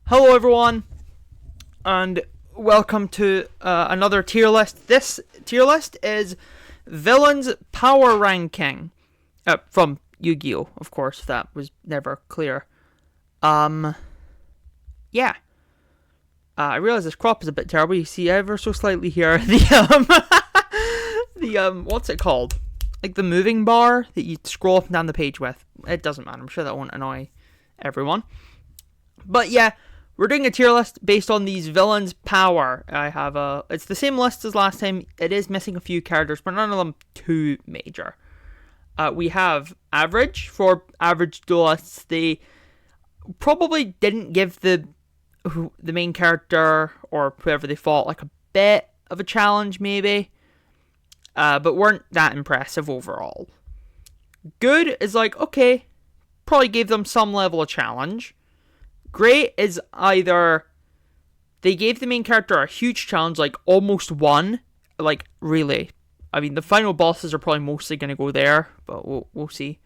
Hello, everyone, and welcome to another tier list. This tier list is Villains Power Ranking from YuGiOh, of course, if that was never clear. Um, yeah. I realize this crop is a bit terrible. You see ever so slightly here the what's it called? Like the moving bar that you scroll up and down the page with. It doesn't matter. I'm sure that won't annoy everyone. But yeah, we're doing a tier list based on these villains' power. It's the same list as last time. It is missing a few characters, but none of them too major. We have average for average duelists. They probably didn't give the main character or whoever they fought like a bit of a challenge, maybe, but weren't that impressive overall. Good is like, okay, probably gave them some level of challenge. Great is either they gave the main character a huge challenge, like almost won, like really. I mean, the final bosses are probably mostly going to go there, but we'll see.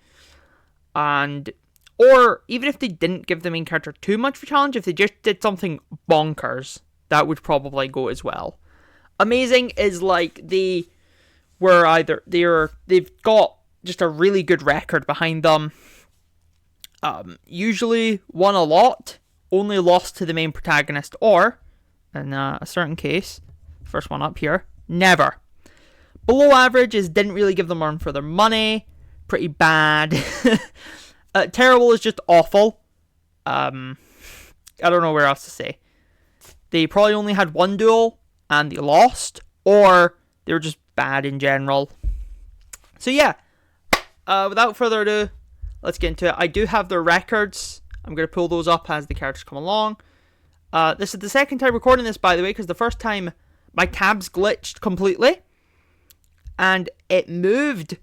Or even if they didn't give the main character too much of a challenge, if they just did something bonkers, that would probably go as well. Amazing is like they've got just a really good record behind them. Usually won a lot, only lost to the main protagonist, or, in a certain case, first one up here, never. Below average is didn't really give them run for their money, pretty bad. Terrible is just awful. I don't know where else to say. They probably only had one duel, and they lost, or they were just bad in general. So yeah, without further ado, let's get into it. I do have their records. I'm going to pull those up as the characters come along. This is the second time recording this, by the way, because the first time my tabs glitched completely. And it moved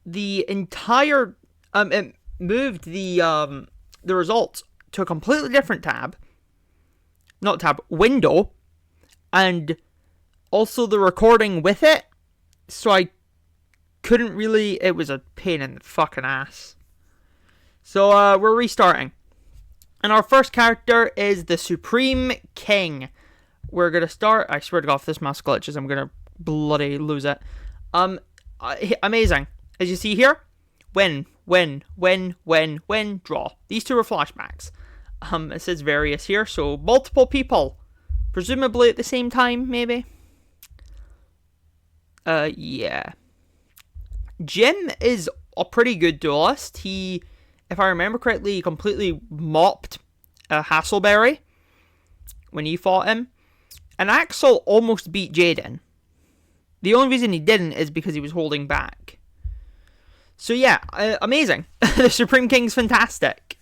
the entire... it moved the results to a completely different tab. Not tab, window. And also the recording with it. So I couldn't really... It was a pain in the fucking ass. So we're restarting. And our first character is the Supreme King. We're going to start... I swear to God, if this mouse glitches, I'm going to bloody lose it. Amazing. As you see here, win, draw. These two are flashbacks. It says various here, so multiple people. Presumably at the same time, maybe? Yeah. Jim is a pretty good duelist. He, if I remember correctly, completely mopped Hasselberry when he fought him. And Axel almost beat Jaden. The only reason he didn't is because he was holding back. So yeah, amazing. The Supreme King's fantastic.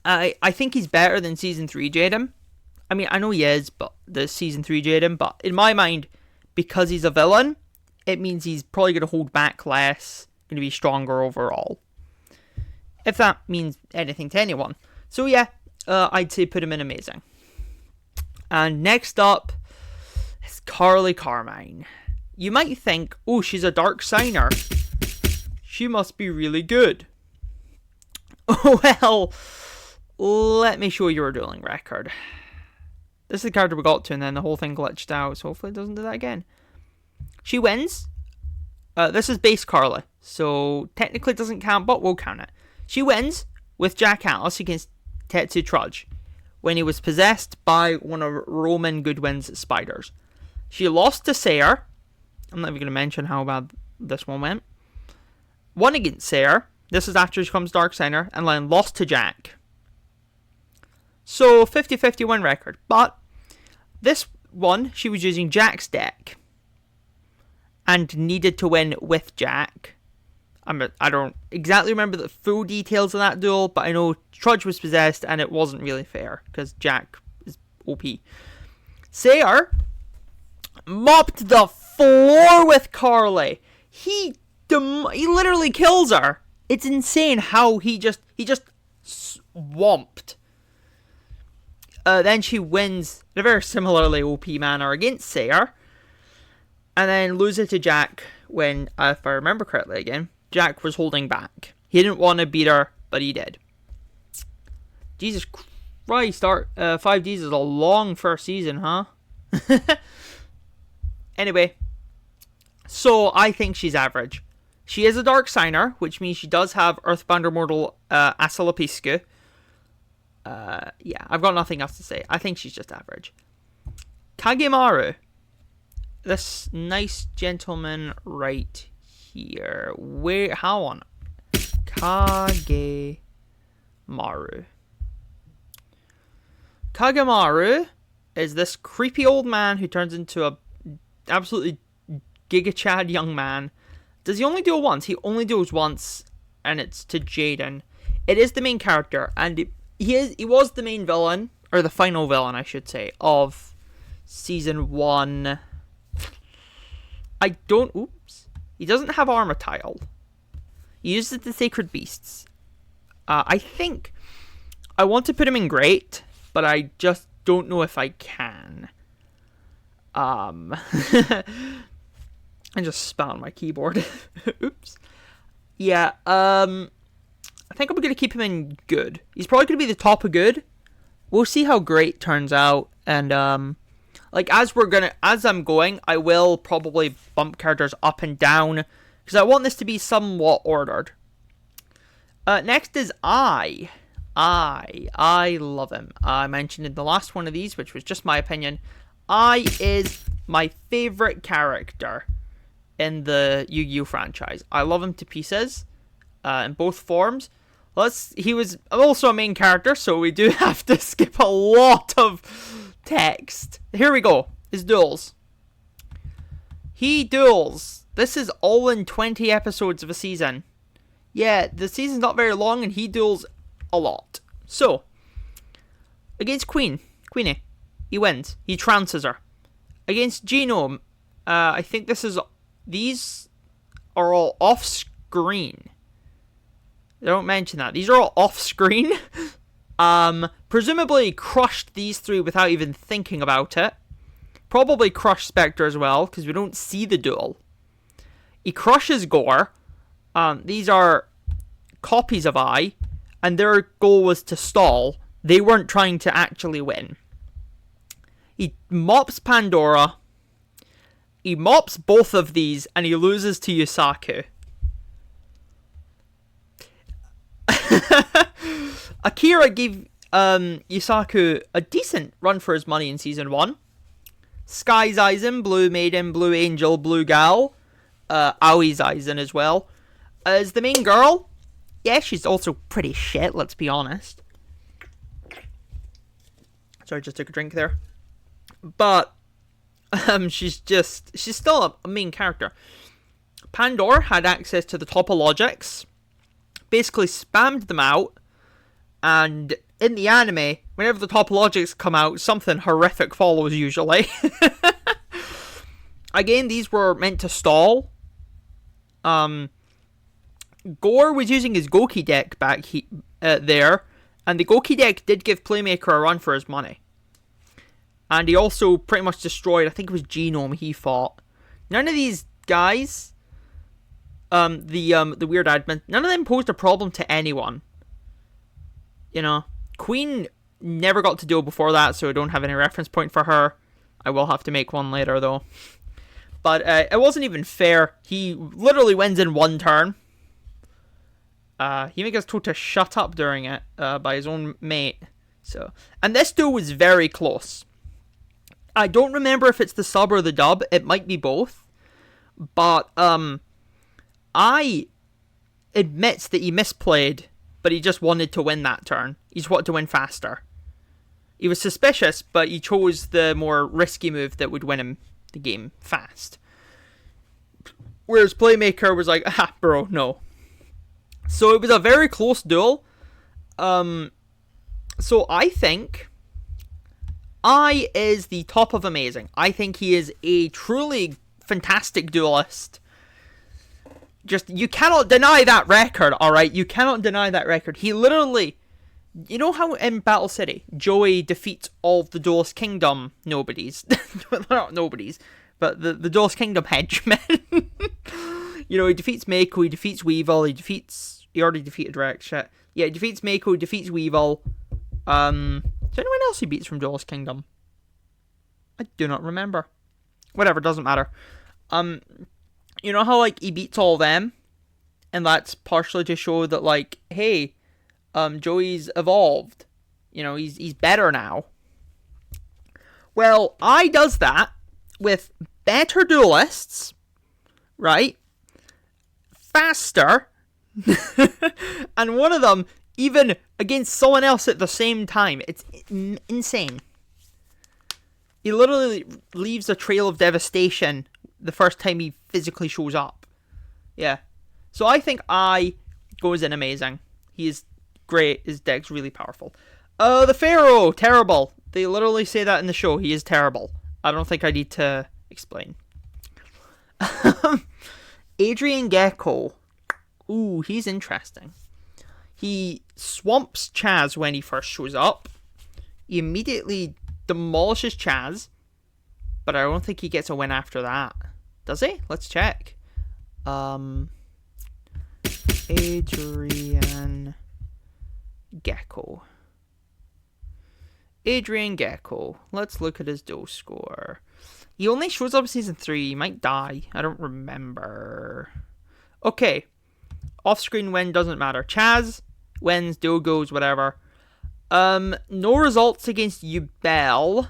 I think he's better than Season 3 Jaden. I mean, I know he is, but the Season 3 Jaden, but in my mind, because he's a villain, it means he's probably going to hold back less, going to be stronger overall. If that means anything to anyone. So yeah, I'd say put him in amazing. And next up is Carly Carmine. You might think, oh, she's a dark signer. She must be really good. Well, let me show you her dueling record. This is the character we got to, and then the whole thing glitched out, so hopefully it doesn't do that again. She wins. This is base Carly, so technically it doesn't count, but we'll count it. She wins with Jack Alice against Tetsu Trudge when he was possessed by one of Roman Goodwin's spiders. She lost to Sayer. I'm not even going to mention how bad this one went. Won against Sayer. This is after she becomes Dark Signer. And then lost to Jack. So 50-50 win record. But this one, she was using Jack's deck. And needed to win with Jack. I don't exactly remember the full details of that duel, but I know Trudge was possessed and it wasn't really fair because Jack is OP. Sayer mopped the floor with Carly. He literally kills her. It's insane how he just swamped. Then she wins in a very similarly OP manner against Sayer. And then loses to Jack when, if I remember correctly again, Jack was holding back. He didn't want to beat her, but he did. Jesus Christ, 5Ds is a long first season, huh? Anyway, so I think she's average. She is a Dark Signer, which means she does have Earthbound Immortal Asalapiscu. Yeah, I've got nothing else to say. I think she's just average. Kagemaru. This nice gentleman right here. How on? Kagemaru. Kagemaru is this creepy old man who turns into a absolutely Giga Chad young man. Does he only duel once? He only duels once, and it's to Jaden. It is the main character, and he was the main villain, or the final villain, I should say, of season 1. He doesn't have armor tile. He uses the Sacred Beasts. I think I want to put him in Great, but I just don't know if I can. I just spat on my keyboard. Oops. Yeah, I think I'm going to keep him in Good. He's probably going to be the top of Good. We'll see how Great turns out. And, as I'm going, I will probably bump characters up and down, because I want this to be somewhat ordered. Next is I love him. I mentioned in the last one of these, which was just my opinion, I is my favorite character in the YuGiOh franchise. I love him to pieces, in both forms. He was also a main character, so we do have to skip a lot of text. Here we go. His duels. He duels. This is all in 20 episodes of a season. Yeah, the season's not very long, and he duels a lot. So, against Queenie, he wins. He trances her. Against Genome, I think these are all off-screen. They don't mention that. These are all off-screen. Presumably crushed these 3 without even thinking about it. Probably crushed Spectre as well, because we don't see the duel. He crushes Gore. These are copies of I, and their goal was to stall. They weren't trying to actually win. He mops Pandora. He mops both of these, and he loses to Yusaku. Akira gave Yusaku a decent run for his money in season 1. Sky's Aizen, Blue Maiden, Blue Angel, Blue Gal. Aoi's Aizen as well. As the main girl, yeah, she's also pretty shit, let's be honest. Sorry, just took a drink there. But she's still a main character. Pandora had access to the Topologics, basically spammed them out, and in the anime, whenever the Topologics come out, something horrific follows usually. Again, these were meant to stall. Gore was using his Goki deck back there, and the Goki deck did give Playmaker a run for his money. And he also pretty much destroyed, I think it was Genome he fought. None of these guys, the weird admin, none of them posed a problem to anyone. You know, Queen never got to duel before that, so I don't have any reference point for her. I will have to make one later, though. But it wasn't even fair. He literally wins in 1 turn. He gets told to shut up during it by his own mate. And this duel was very close. I don't remember if it's the sub or the dub. It might be both. But I admits that he misplayed, but he just wanted to win that turn. He just wanted to win faster. He was suspicious, but he chose the more risky move that would win him the game fast. Whereas Playmaker was like, bro, no. So it was a very close duel. So I think I is the top of amazing. I think he is a truly fantastic duelist. Just, you cannot deny that record, alright? You cannot deny that record. He literally, you know how in Battle City, Joey defeats all of the Duelist Kingdom nobodies? Not nobodies, but the Duelist Kingdom henchmen. You know, he defeats Mako, he defeats Weevil, he already defeated Rex, shit. Yeah, he defeats Mako, he defeats Weevil. Is there anyone else he beats from Duelist Kingdom? I do not remember. Whatever, doesn't matter. You know how, like, he beats all them? And that's partially to show that, like, hey, Joey's evolved. You know, he's better now. Well, I does that with better duelists, right? Faster. And one of them, even against someone else at the same time. It's insane. He literally leaves a trail of devastation the first time he physically shows up. Yeah. So I think I goes in amazing. He is great. His deck's really powerful. The Pharaoh, terrible. They literally say that in the show. He is terrible. I don't think I need to explain. Adrian Gecko. Ooh, he's interesting. He swamps Chaz when he first shows up. He immediately demolishes Chaz. But I don't think he gets a win after that. Does he? Let's check. Adrian Gecko. Adrian Gecko. Let's look at his duel score. He only shows up in Season 3. He might die. I don't remember. Okay. Off-screen win doesn't matter. Chaz wins, duel goes, whatever. No results against Yubel.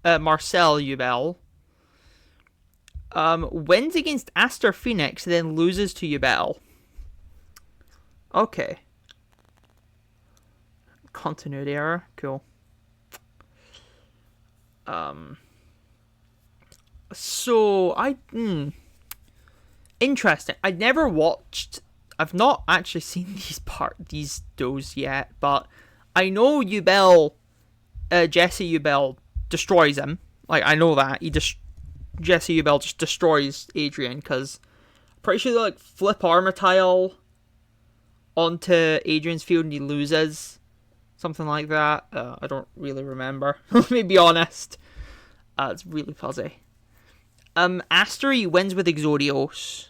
Marcel Yubel. Wins against Aster Phoenix, then loses to Yubel. Okay. Continuity error. Cool. So, interesting. I've not actually seen these duels yet, but I know Jesse Yubel destroys him. Like, I know that. Jesse Yubel just destroys Adrian, because I'm pretty sure they, like, flip armor tile onto Adrian's field and he loses. Something like that. I don't really remember. Let me be honest. It's really fuzzy. Aster, he wins with Exodios.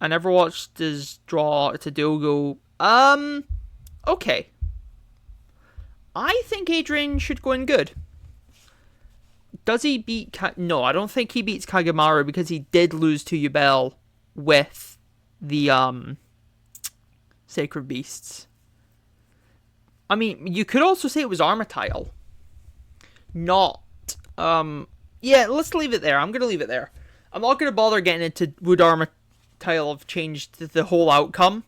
I never watched his draw to duel go. Okay. I think Adrian should go in good. Does he beat... No, I don't think he beats Kagemaru because he did lose to Yubel with the Sacred Beasts. I mean, you could also say it was Armor Tile. Not... Yeah, let's leave it there. I'm going to leave it there. I'm not going to bother getting into would Armor Tile have changed the whole outcome.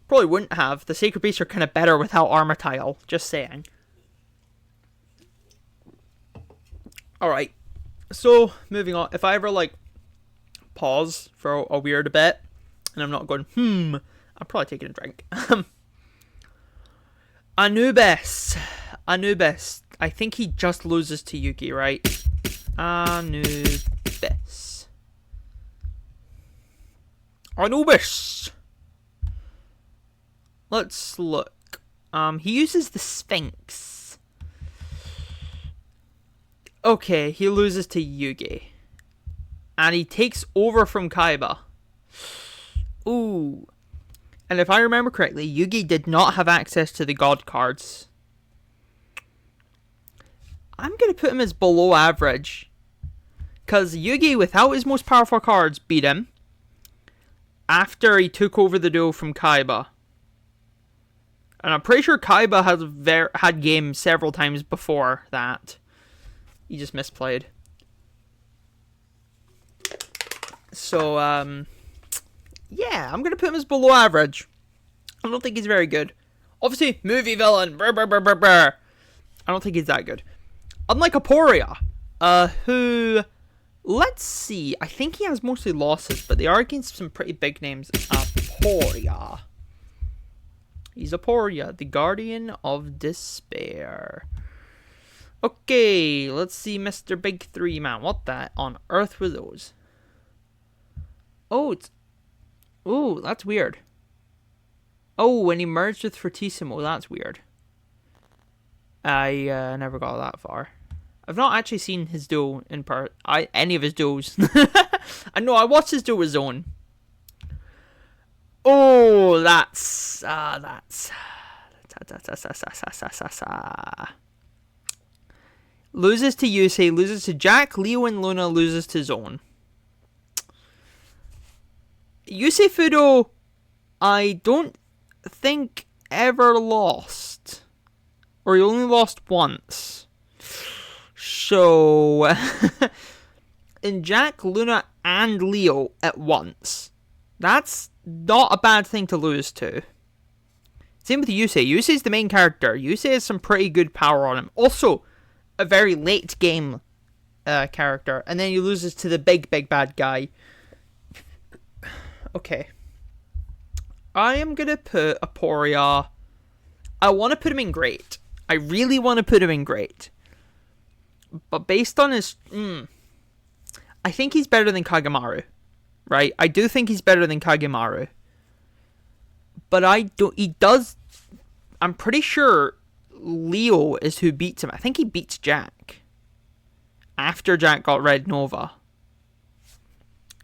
Probably wouldn't have. The Sacred Beasts are kind of better without Armor Tile. Just saying. Alright. So, moving on. If I ever, like, pause for a weird bit, and I'm not going, I'm probably taking a drink. Anubis. I think he just loses to Yugi, right? Anubis. Let's look. He uses the Sphinx. Okay, he loses to Yugi. And he takes over from Kaiba. Ooh. And if I remember correctly, Yugi did not have access to the God cards. I'm going to put him as below average. Because Yugi, without his most powerful cards, beat him. After he took over the duel from Kaiba. And I'm pretty sure Kaiba had game several times before that. He just misplayed. So, yeah, I'm going to put him as below average. I don't think he's very good. Obviously, movie villain. Brr, brr, brr, brr, brr. I don't think he's that good. Unlike Aporia, who, let's see, I think he has mostly losses, but they are against some pretty big names. Aporia. He's Aporia, the Guardian of Despair. Okay, let's see Mr. Big 3 Man. What the on earth were those? Oh, that's weird. Oh, when he merged with Fortissimo, that's weird. I never got that far. I've not actually seen his duel in part. Any of his duels. I know I watched his duel with Zone. Oh, that's Loses to Yusei, loses to Jack, Leo, and Luna, loses to Zone. Yusei Fudo, I don't think ever lost. Or he only lost once. So, in Jack, Luna, and Leo at once. That's not a bad thing to lose to. Same with Yusei. Yusei's the main character. Yusei has some pretty good power on him. Also, a very late game character. And then he loses to the big bad guy. Okay. I am going to put Aporia. I want to put him in great. I really want to put him in great. But based on his... I think he's better than Kagemaru. Right? I do think he's better than Kagemaru. But he does... I'm pretty sure Leo is who beats him. I think he beats Jack. After Jack got Red Nova.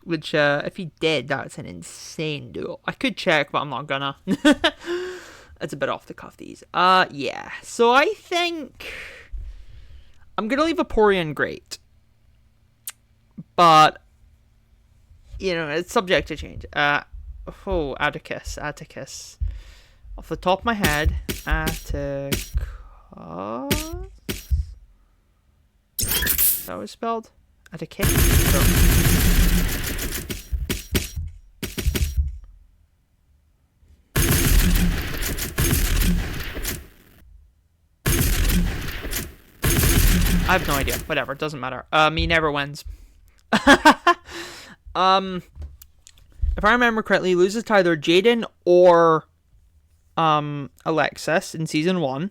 Which, if he did, that's an insane duel. I could check, but I'm not gonna. That's a bit off the cuff, these. Yeah. So I think... I'm gonna leave Aporia great. But... You know, it's subject to change. Atticus. Off the top of my head, Atticus... Is that what it's spelled? Atticus? I have no idea. Whatever, it doesn't matter. He never wins. If I remember correctly, he loses to either Jaden or Alexis in season 1.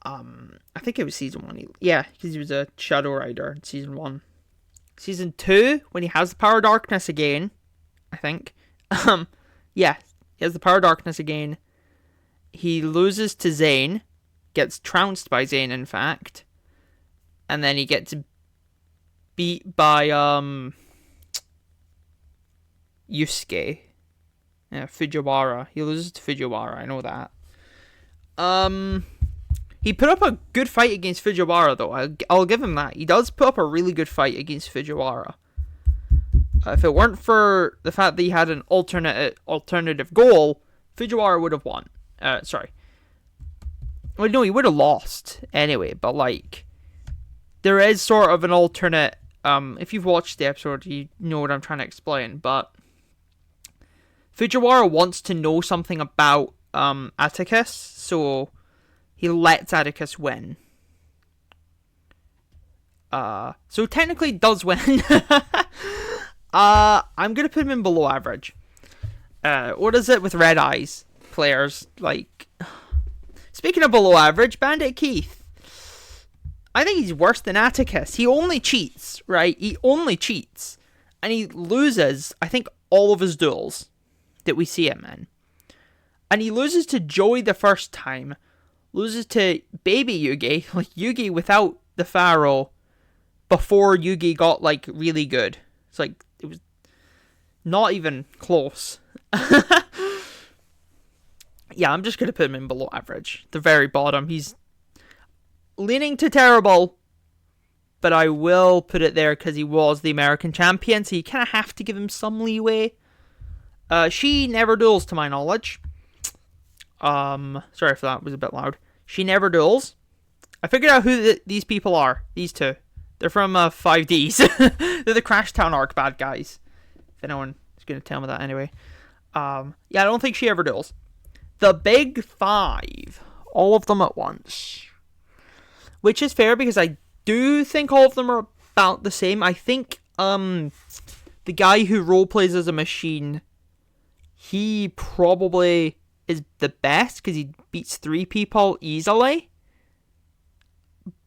I think it was season 1. Yeah, because he was a Shadow Rider in season 1. Season 2, when he has the Power of Darkness again, I think. Yeah, he has the Power of Darkness again. He loses to Zane. Gets trounced by Zane, in fact. And then he gets beat by, Yusuke. Yeah, Fujiwara. He loses to Fujiwara, I know that. He put up a good fight against Fujiwara, though. I'll give him that. He does put up a really good fight against Fujiwara. If it weren't for the fact that he had an alternative goal, Fujiwara would have won. Sorry. Well, no, he would have lost anyway, but, like, there is sort of an alternate, if you've watched the episode, you know what I'm trying to explain, but Fujiwara wants to know something about, Atticus, so he lets Atticus win. So technically does win. I'm gonna put him in below average. What is it with Red Eyes players, like... Speaking of below average, Bandit Keith. I think he's worse than Atticus. He only cheats, right? He only cheats. And he loses, I think, all of his duels that we see him in. And he loses to Joey the first time. Loses to baby Yugi. Like, Yugi without the Pharaoh. Before Yugi got, like, really good. It's like, it was not even close. Yeah, I'm just going to put him in below average. The very bottom. He's leaning to terrible. But I will put it there because he was the American champion. So you kind of have to give him some leeway. She never duels, to my knowledge. Sorry if that was a bit loud. She never duels. I figured out who these people are. These two. They're from 5Ds. They're the Crash Town arc bad guys. If anyone is going to tell me that anyway. Yeah, I don't think she ever duels. The big 5. All of them at once. Which is fair because I do think all of them are about the same. I think the guy who roleplays as a machine, he probably is the best because he beats 3 people easily.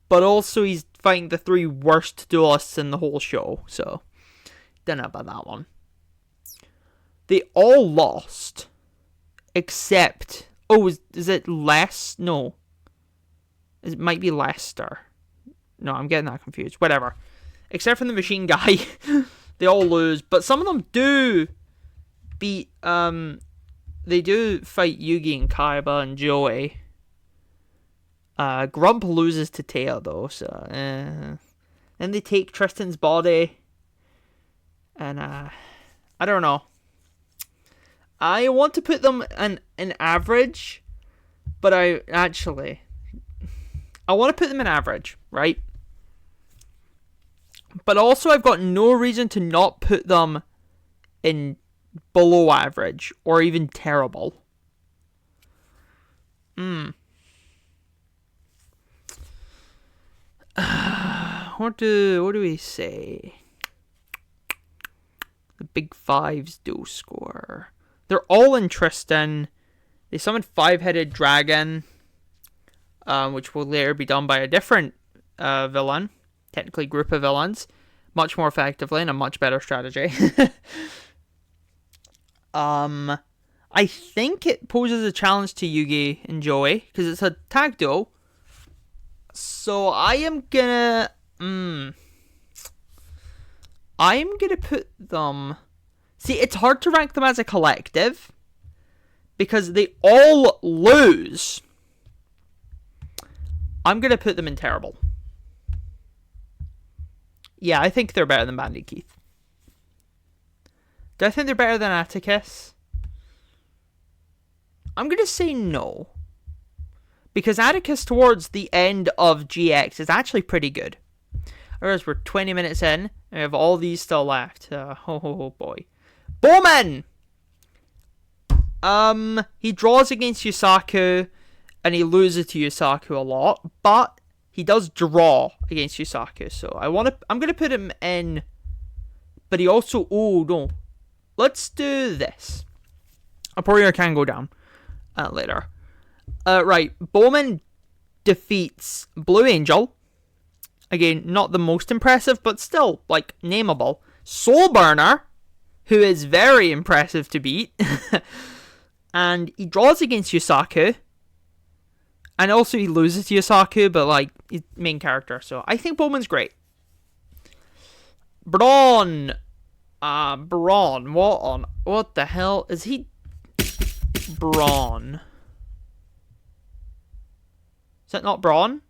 But also he's fighting the 3 worst duelists in the whole show. So, don't know about that one. They all lost. Except... Oh, is it Les? No. It might be Lester. No, I'm getting that confused. Whatever. Except for the machine guy. They all lose. But some of them do beat they do fight Yugi and Kaiba and Joey. Grump loses to Teo though, so then they take Tristan's body, and I don't know. I want to put them in average, but I want to put them in average, right? But also I've got no reason to not put them in below average or even terrible. What do we say? The big fives do score. They're all in Tristan. They summoned 5-headed dragon, which will later be done by a different villain, technically group of villains, much more effectively and a much better strategy. I think it poses a challenge to Yugi and Joey because it's a tag duo. So I am gonna put them. See, it's hard to rank them as a collective because they all lose. I'm gonna put them in terrible. Yeah, I think they're better than Bandit Keith. Do I think they're better than Atticus? I'm gonna say no. Because Atticus towards the end of GX is actually pretty good. Whereas we're 20 minutes in, and we have all these still left. Oh boy. Bowman! He draws against Yusaku, and he loses to Yusaku a lot, but he does draw against Yusaku, so I'm gonna put him in, but he also, oh no. Let's do this. I probably can go down later. Right, Bowman defeats Blue Angel. Again, not the most impressive, but still, like, nameable. Soulburner, who is very impressive to beat. And he draws against Yusaku. And also he loses to Yusaku, but, like, he's main character. So I think Bowman's great. Brawn. Brawn. What the hell is he? Brawn. Is that not Braun?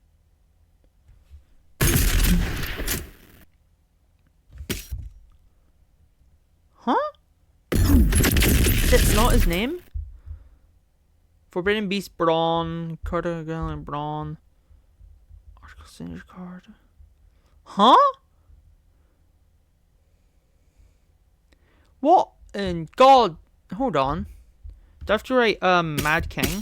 Huh? It's not his name? Forbidden Beast Braun. Carter Gallon Braun. Article Signature Card. Huh? What in God? Hold on. Do I have to write Mad King?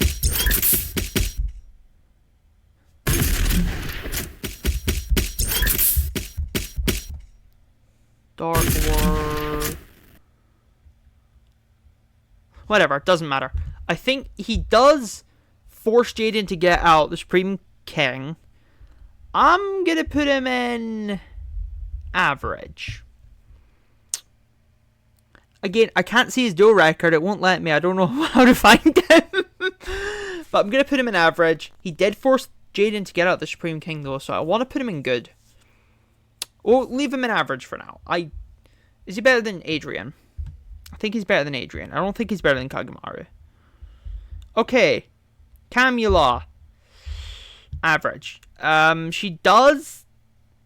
Dark War. Whatever, it doesn't matter. I think he does force Jaden to get out, the Supreme King. I'm gonna put him in average. Again, I can't see his duel record. It won't let me. I don't know how to find him. But I'm gonna put him in average. He did force Jaden to get out the Supreme King though, so I want to put him in good. Or leave him in average for now. Is he better than Adrian? I think he's better than Adrian. I don't think he's better than Kagamaru. Okay. Camula. Average. She does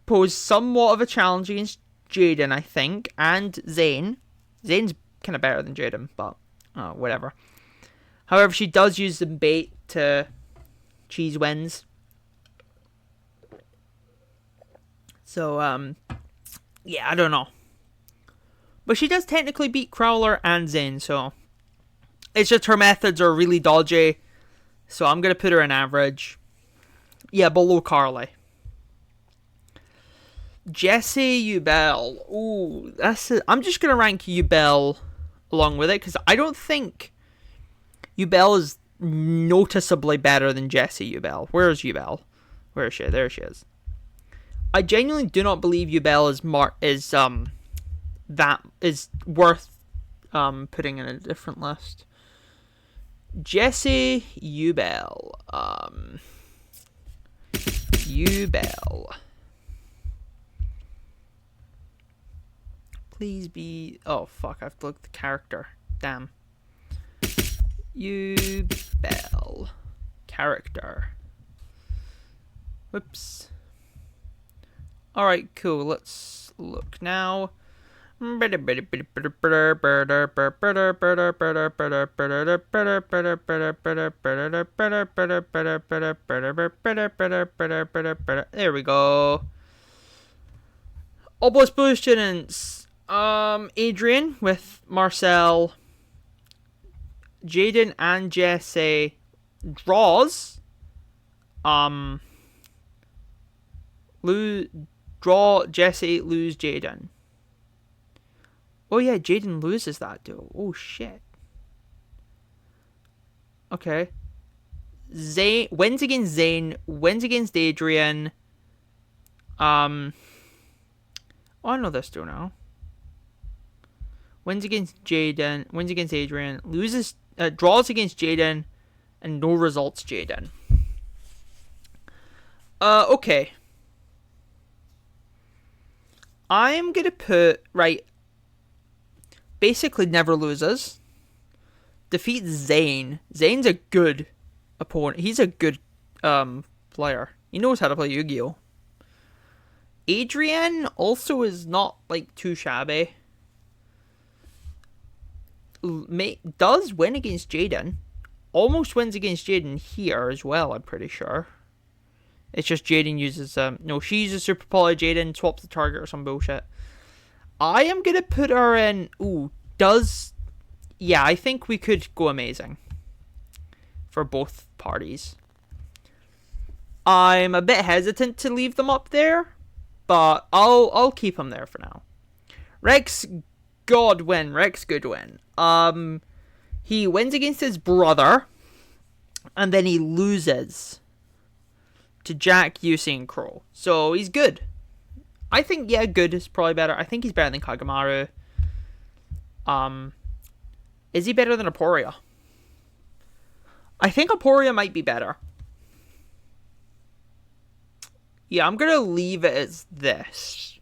pose somewhat of a challenge against Jaden, I think. And Zane. Zane's kind of better than Jaden, but whatever. However, she does use the bait to cheese wins. So, yeah, I don't know. But she does technically beat Crowler and Zane, so it's just her methods are really dodgy. So I'm going to put her in average. Yeah, below Carly. Jesse Ubel. Ooh, I'm just going to rank Ubel along with it, because I don't think Ubel is noticeably better than Jesse Ubel. Where is Ubel? Where is she? There she is. I genuinely do not believe Ubel is worth putting in a different list. Jesse Ubel. Ubel. Please be... Oh, fuck. I have to look at the character. Damn. YuBell. Character. Whoops. Alright, cool. Let's look now. There we go. All boys blue students. Adrian with Marcel, Jaden and Jesse. Draws. Draw Jesse, lose Jaden. Oh yeah, Jaden loses that duel. Oh shit. Okay. Zane wins against Zane, wins against Adrian. Oh, I know this duel now. Wins against Jaden, wins against Adrian, loses, draws against Jaden, and no results Jaden. Okay. I'm gonna put, right, basically never loses. Defeats Zane. Zane's a good opponent. He's a good player. He knows how to play Yu-Gi-Oh! Adrian also is not like too shabby. Does win against Jaden. Almost wins against Jaden here as well, I'm pretty sure. It's just Jaden uses no, she uses Super Poly, Jaden swaps the target or some bullshit. I am gonna put her in. Ooh, yeah, I think we could go amazing for both parties. I'm a bit hesitant to leave them up there, but I'll keep them there for now. Rex Goodwin. He wins against his brother, and then he loses to Jack, Yusi, and Crow. So he's good. I think, yeah, good is probably better. I think he's better than Kagamaru. Is he better than Aporia? I think Aporia might be better. Yeah, I'm going to leave it as this.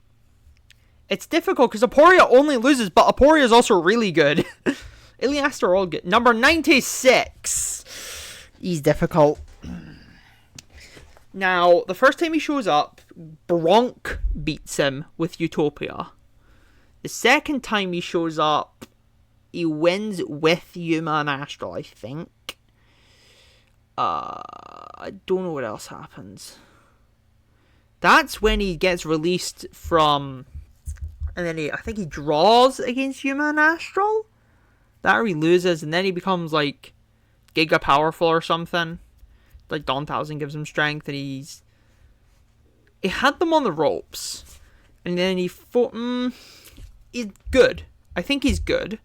It's difficult because Aporia only loses, but Aporia is also really good. Iliast are all good. Number 96. He's difficult. Now, the first time he shows up, Bronk beats him with Utopia. The second time he shows up, he wins with Yuma and Astral, I think. I don't know what else happens. That's when he gets released from... And then I think he draws against Yuma and Astral. That or he loses, and then he becomes, like, Giga Powerful or something. Like, Dawn Thousand gives him strength, and he had them on the ropes. And then he's good. I think he's good.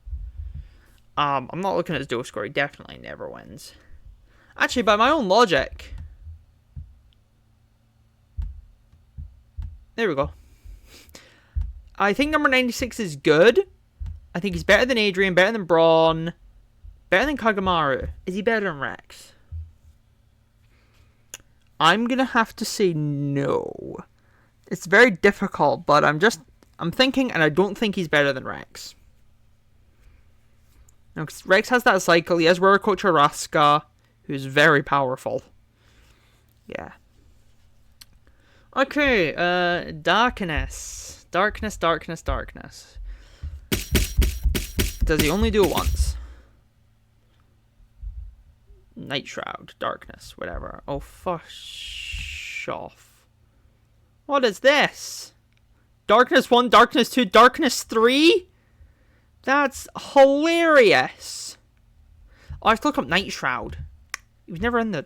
I'm not looking at his duo score. He definitely never wins. Actually, by my own logic... There we go. I think number 96 is good. I think he's better than Adrian, better than Braun, better than Kagamaru. Is he better than Rex? I'm gonna have to say no. It's very difficult, but I'm thinking, and I don't think he's better than Rex. Now, Rex has that cycle. He has Rare Coach Araska, who's very powerful. Yeah. Okay, Darkness. Darkness. Does he only do it once? Night Shroud, Darkness, whatever. Oh, fush off. What is this? Darkness 1, Darkness 2, Darkness 3? That's hilarious. Oh, I have to look up Night Shroud. He was never in the...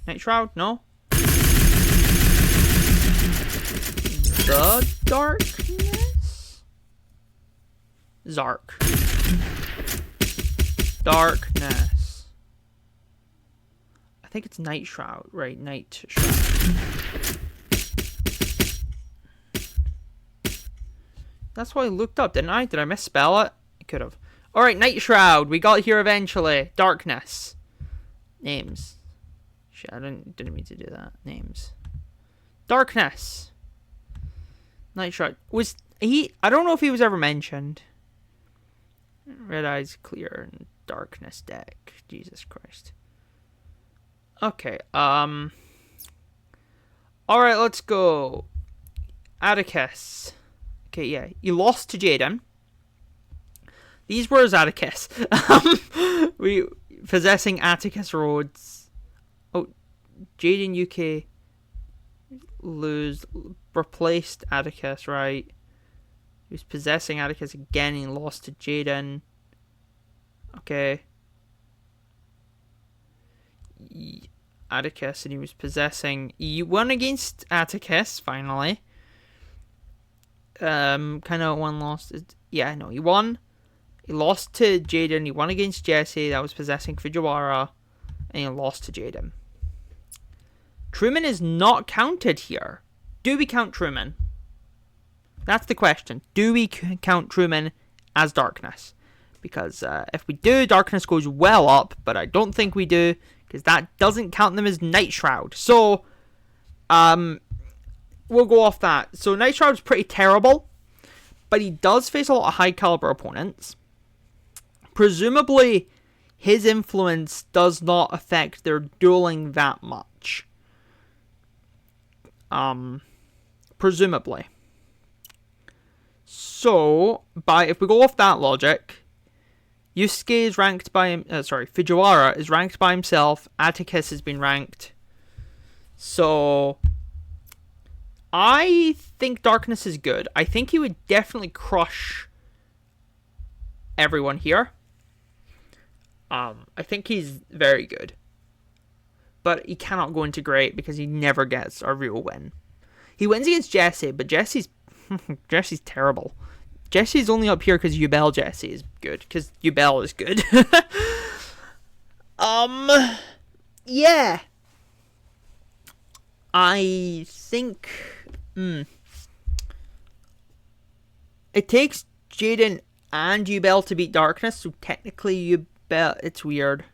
Night Shroud? No? The Darkness? Zark. Darkness. I think it's Night Shroud. Right, Night Shroud. That's what I looked up, didn't I? Did I misspell it? I could have. Alright, Night Shroud. We got here eventually. Darkness. Names. Shit, I didn't mean to do that. Names. Darkness. Night Shroud. I don't know if he was ever mentioned. Red Eyes Clear and Darkness deck. Jesus Christ. Okay, alright, let's go. Atticus. Okay, yeah, he lost to Jaden. These were his Atticus. We possessing Atticus Roads. Oh, Jaden UK replaced Atticus, right? He was possessing Atticus again and he lost to Jaden. Okay. Atticus, and he was possessing. He won against Atticus finally. Kind of won, lost. Yeah, no, he won. He lost to Jaden. He won against Jesse. That was possessing Fujiwara, and he lost to Jaden. Truman is not counted here. Do we count Truman? That's the question. Do we count Truman as Darkness? Because if we do, Darkness goes well up, but I don't think we do, because that doesn't count them as Night Shroud. So, we'll go off that. So, Night Shroud's pretty terrible, but he does face a lot of high caliber opponents. Presumably, his influence does not affect their dueling that much. Presumably. So, if we go off that logic, Yusuke is ranked by Fujiwara is ranked by himself. Atticus has been ranked. So, I think Darkness is good. I think he would definitely crush everyone here. I think he's very good. But he cannot go into great because he never gets a real win. He wins against Jesse, but Jesse's terrible. Jesse's only up here because YuGiOh Jesse is good. Because YuGiOh is good. Yeah. I think... It takes Jaden and YuGiOh to beat Darkness, so technically YuGiOh... It's weird.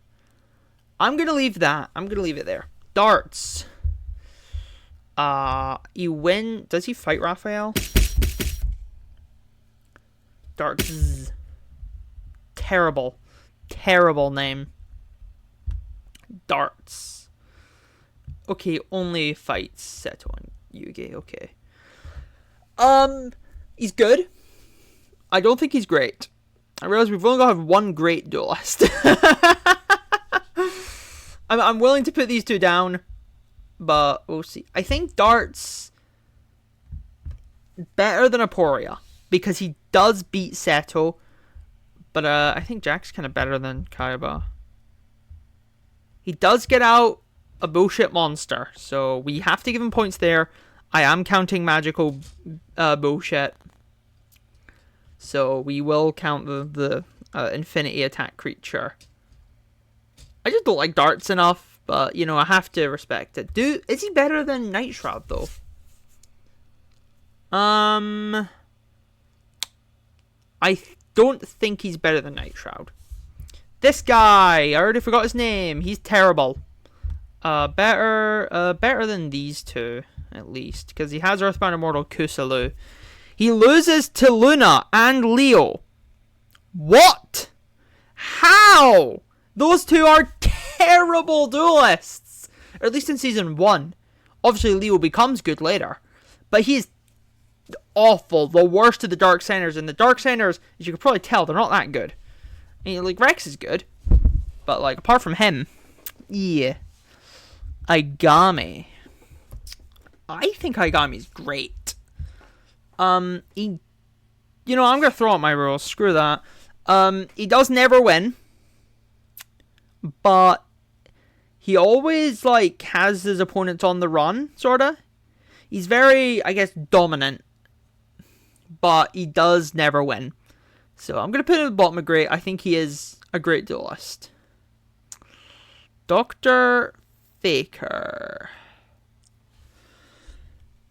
I'm gonna leave that. I'm gonna leave it there. Darts. You win... Does he fight Raphael? Darts. Terrible. Terrible name. Darts. Okay, only fights Seto and Yugi. Okay. He's good. I don't think he's great. I realize we've only got to have one great duelist. I'm willing to put these two down, but we'll see. I think Dart's better than Aporia because he does beat Seto, but I think Jack's kind of better than Kaiba. He does get out a bullshit monster, so we have to give him points there. I am counting magical bullshit, so we will count the infinity attack creature. I just don't like Darts enough, but, you know, I have to respect it. Is he better than Night Shroud, though? I don't think he's better than Night Shroud. This guy, I already forgot his name. He's terrible. Better than these two, at least, because he has Earthbound Immortal Kusalu. He loses to Luna and Leo. What? How? Those two are terrible duelists. Or at least in Season 1. Obviously, Leo becomes good later. But he's awful. The worst of the Dark Centers. And the Dark Centers, as you can probably tell, they're not that good. I mean, like, Rex is good. But, like, apart from him, yeah. Aigami. I think Aigami's great. I'm gonna throw out my rules. Screw that. He does never win. But he always, like, has his opponents on the run, sorta. He's very, I guess, dominant. But he does never win. So I'm going to put him at the bottom of great. I think he is a great duelist. Dr. Faker.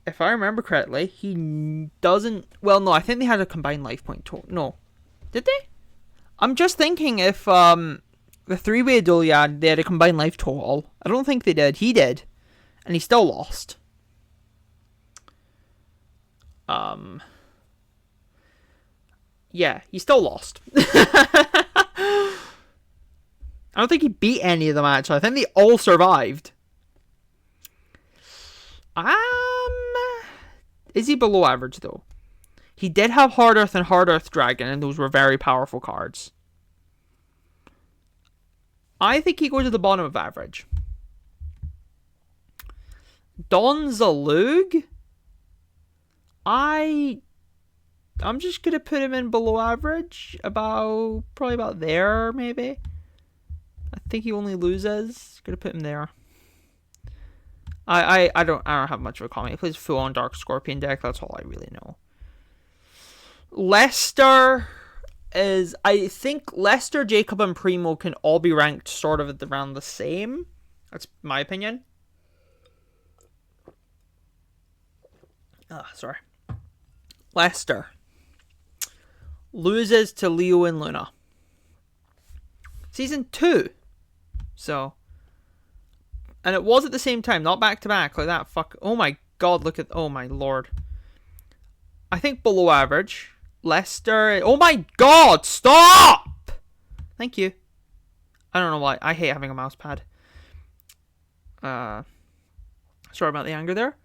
If I remember correctly, he doesn't... Well, no, I think they had a combined life point total. No. Did they? I'm just thinking if... The three-way duel they had a combined life total. I don't think they did. He did. And he still lost. Yeah, he still lost. I don't think he beat any of them, actually. I think they all survived. Is he below average, though? He did have Hard Earth and Hard Earth Dragon, and those were very powerful cards. I think he goes to the bottom of average. Don Zalug? I'm just going to put him in below average. Probably about there, maybe. I think he only loses. Going to put him there. I don't have much of a comment. He plays full on Dark Scorpion deck. That's all I really know. Lester is... I think Lester, Jacob, and Primo can all be ranked sort of around the same. That's my opinion. Sorry. Lester loses to Leo and Luna. Season 2. So... And it was at the same time, not back to back like that. Fuck. Oh my god, look at... Oh my lord. I think below average. Lester... Oh my god, stop! Thank you. I don't know why. I hate having a mouse pad. Sorry about the anger there.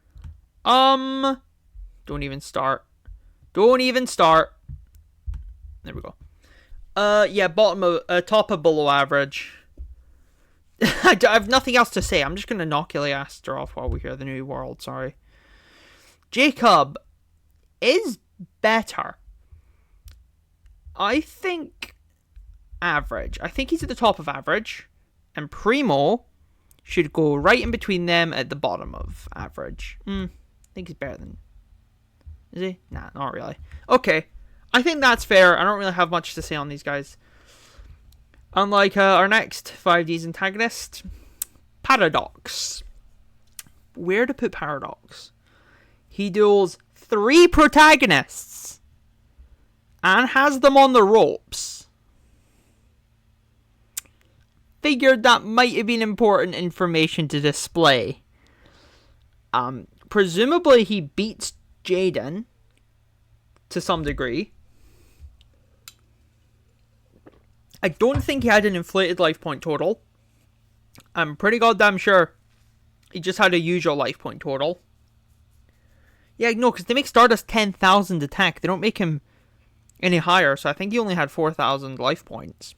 Don't even start. Don't even start. There we go. Yeah, top of below average. I have nothing else to say. I'm just going to inoculate Aster off while we hear the new world. Sorry. Jacob is better. I think average. I think he's at the top of average. And Primo should go right in between them at the bottom of average. I think he's better than... Is he? Nah, not really. Okay. I think that's fair. I don't really have much to say on these guys. Unlike our next 5D's antagonist, Paradox. Where to put Paradox? He duels 3 protagonists and has them on the ropes. Figured that might have been important information to display. Presumably he beats Jaden to some degree. I don't think he had an inflated life point total. I'm pretty goddamn sure he just had a usual life point total. Yeah, no, because they make Stardust 10,000 attack. They don't make him any higher, so I think he only had 4,000 life points.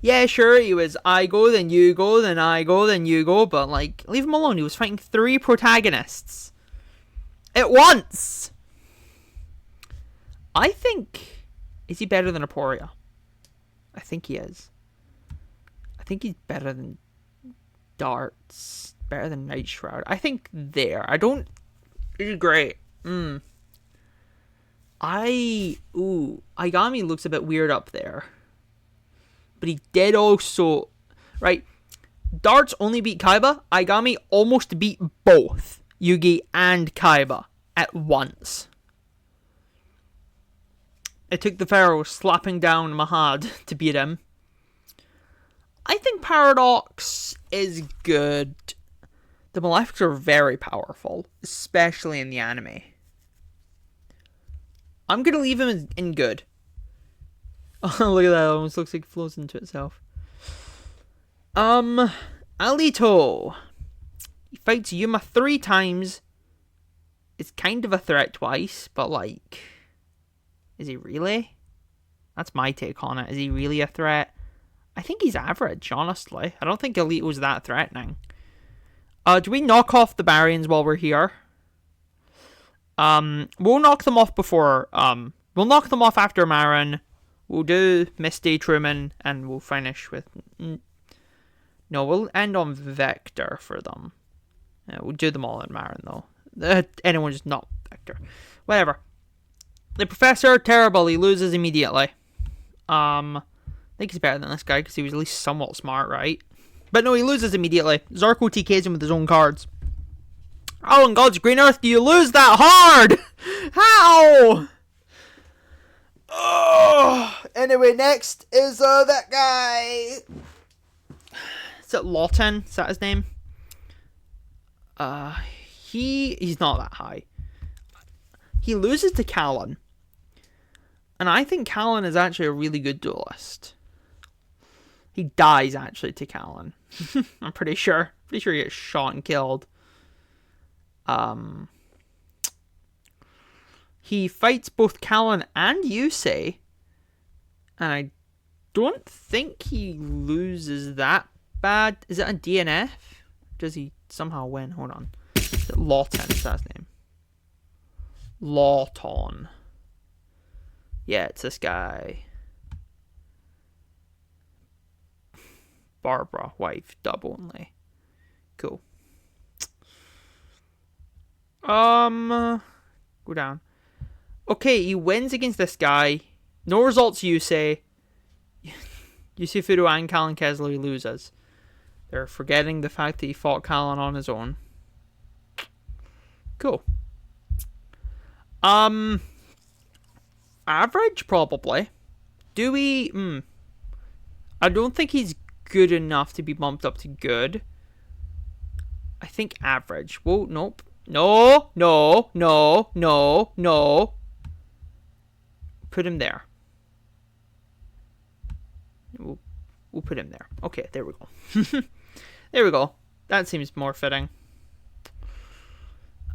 Yeah, sure, he was I go, then you go, then I go, then you go, but, like, leave him alone. He was fighting 3 protagonists at once. I think... Is he better than Aporia? I think he is. I think he's better than Darts. Better than Night Shroud. I think there. I don't... He's great. Aigami looks a bit weird up there. But he did also... Right. Darts only beat Kaiba. Aigami almost beat both Yugi and Kaiba at once. It took the Pharaoh slapping down Mahad to beat him. I think Paradox is good. The Malefics are very powerful, especially in the anime. I'm going to leave him in good. Oh, look at that. It almost looks like it flows into itself. Alito. He fights Yuma 3 times. It's kind of a threat twice, but like... Is he really? That's my take on it. Is he really a threat? I think he's average, honestly. I don't think Elite was that threatening. Do we knock off the Barians while we're here? We'll knock them off before... We'll knock them off after Marin. We'll do Misty, Truman, and we'll finish with... No, we'll end on Vector for them. We'll do them all in Marin, though. Anyone just not Vector. Whatever. The Professor, terrible. He loses immediately. I think he's better than this guy because he was at least somewhat smart, right? But no, he loses immediately. Zarko TKs him with his own cards. Oh, in God's green earth, do you lose that hard? How? Oh. Anyway, next is that guy. Is it Lawton? Is that his name? He's not that high. He loses to Callan. And I think Callan is actually a really good duelist. He dies, actually, to Callan. I'm pretty sure. Pretty sure he gets shot and killed. He fights both Callan and Yusei. And I don't think he loses that bad. Is it a DNF? Does he somehow win? Hold on. Is it Lawton? Is that his name? Lawton. Yeah, it's this guy. Barbara, wife, dub only. Cool. Go down. Okay, he wins against this guy. No results, you say. Yusufuru and Callan Kessley loses. They're forgetting the fact that he fought Callan on his own. Cool. Average, probably. Do we... I don't think he's good enough to be bumped up to good. I think average. Whoa, nope. No. Put him there. We'll put him there. Okay, there we go. There we go. That seems more fitting.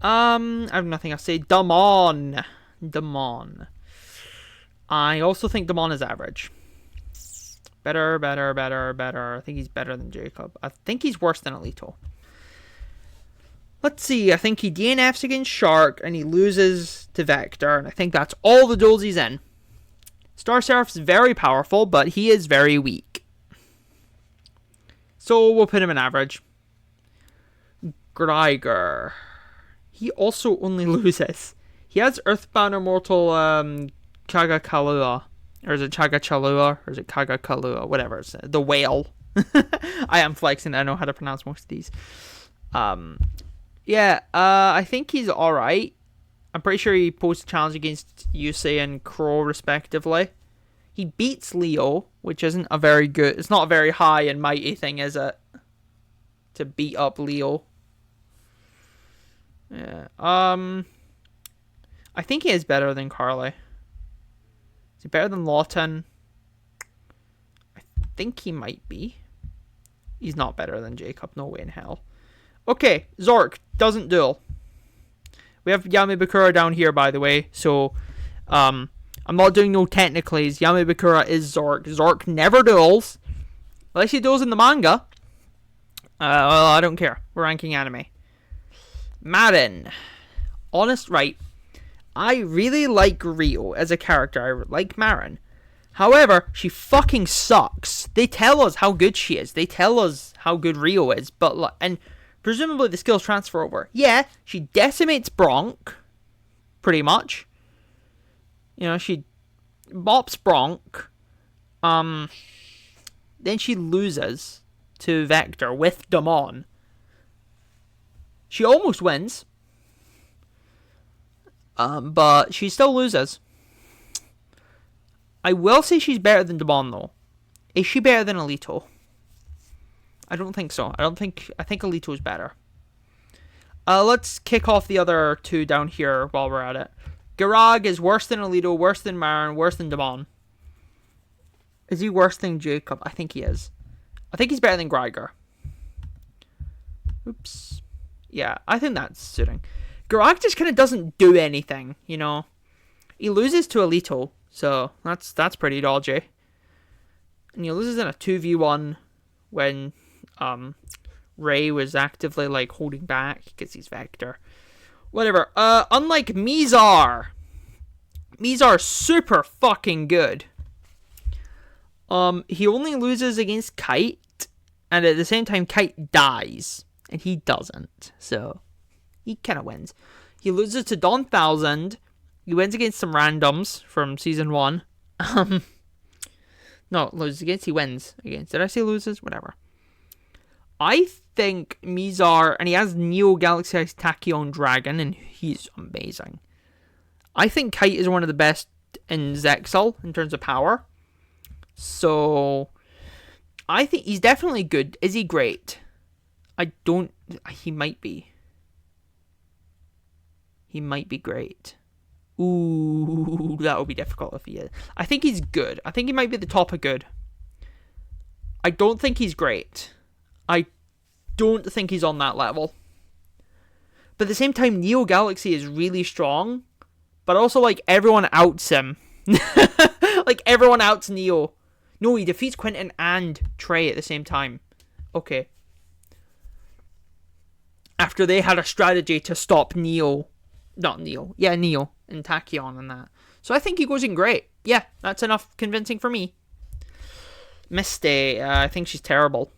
I have nothing else to say. Damon. I also think Damon is average. Better. I think he's better than Jacob. I think he's worse than Alito. Let's see. I think he DNFs against Shark and he loses to Vector. And I think that's all the duels he's in. Star Seraph's very powerful, but he is very weak. So we'll put him in average. Greiger. He also only loses. He has Earthbound Immortal Chagakalua. Or is it Chagachalua? Or is it Kagakalua? Whatever. It's the whale. I am flexing. I know how to pronounce most of these. I think he's alright. I'm pretty sure he posed a challenge against Yusei and Crow, respectively. He beats Leo, which isn't a very good... It's not a very high and mighty thing, is it? To beat up Leo. Yeah. I think he is better than Carly. Is he better than Lawton? I think he might be. He's not better than Jacob. No way in hell. Okay, Zork doesn't duel. We have Yamabakura down here, by the way. So, I'm not doing no technicalities. Yamabakura is Zork. Zork never duels. Unless he duels in the manga. Well, I don't care. We're ranking anime. Marin. Honest, right. I really like Rio as a character. I like Marin. However, she fucking sucks. They tell us how good she is. They tell us how good Rio is. And presumably the skills transfer over. Yeah, she decimates Bronk. Pretty much. You know, she bops Bronk. Then she loses to Vector with Damon. She almost wins. But she still loses. I will say she's better than Damon, though. Is she better than Alito? I don't think so. I think Alito's better. Let's kick off the other two down here while we're at it. Garag is worse than Alito, worse than Marin, worse than Damon. Is he worse than Jacob? I think he is. I think he's better than Greiger. Oops. Yeah, I think that's suiting. Garag just kind of doesn't do anything, you know. He loses to Alito, so that's pretty dodgy. And he loses in a 2v1 when Ray was actively like holding back because he's Vector. Whatever. Unlike Mizar. Mizar's super fucking good. He only loses against Kite, and at the same time Kite dies, and he doesn't. So he kind of wins. He loses to Dawn 1000. He wins against some randoms from season 1. No, loses against. He wins against. Did I say loses? Whatever. I think Mizar, and he has Neo Galaxy Ice Tachyon Dragon, and he's amazing. I think Kite is one of the best in Zexal in terms of power. So, I think he's definitely good. Is he great? He might be. He might be great. Ooh, that would be difficult if he is. I think he's good. I think he might be at the top of good. I don't think he's great. I don't think he's on that level. But at the same time, Neo Galaxy is really strong. But also, like, everyone outs him. Like, everyone outs Neo. No, he defeats Quentin and Trey at the same time. Okay. After they had a strategy to stop Neo. Not Neo. Yeah, Neo. And Tachyon and that. So I think he goes in great. Yeah, that's enough convincing for me. Misty, I think she's terrible.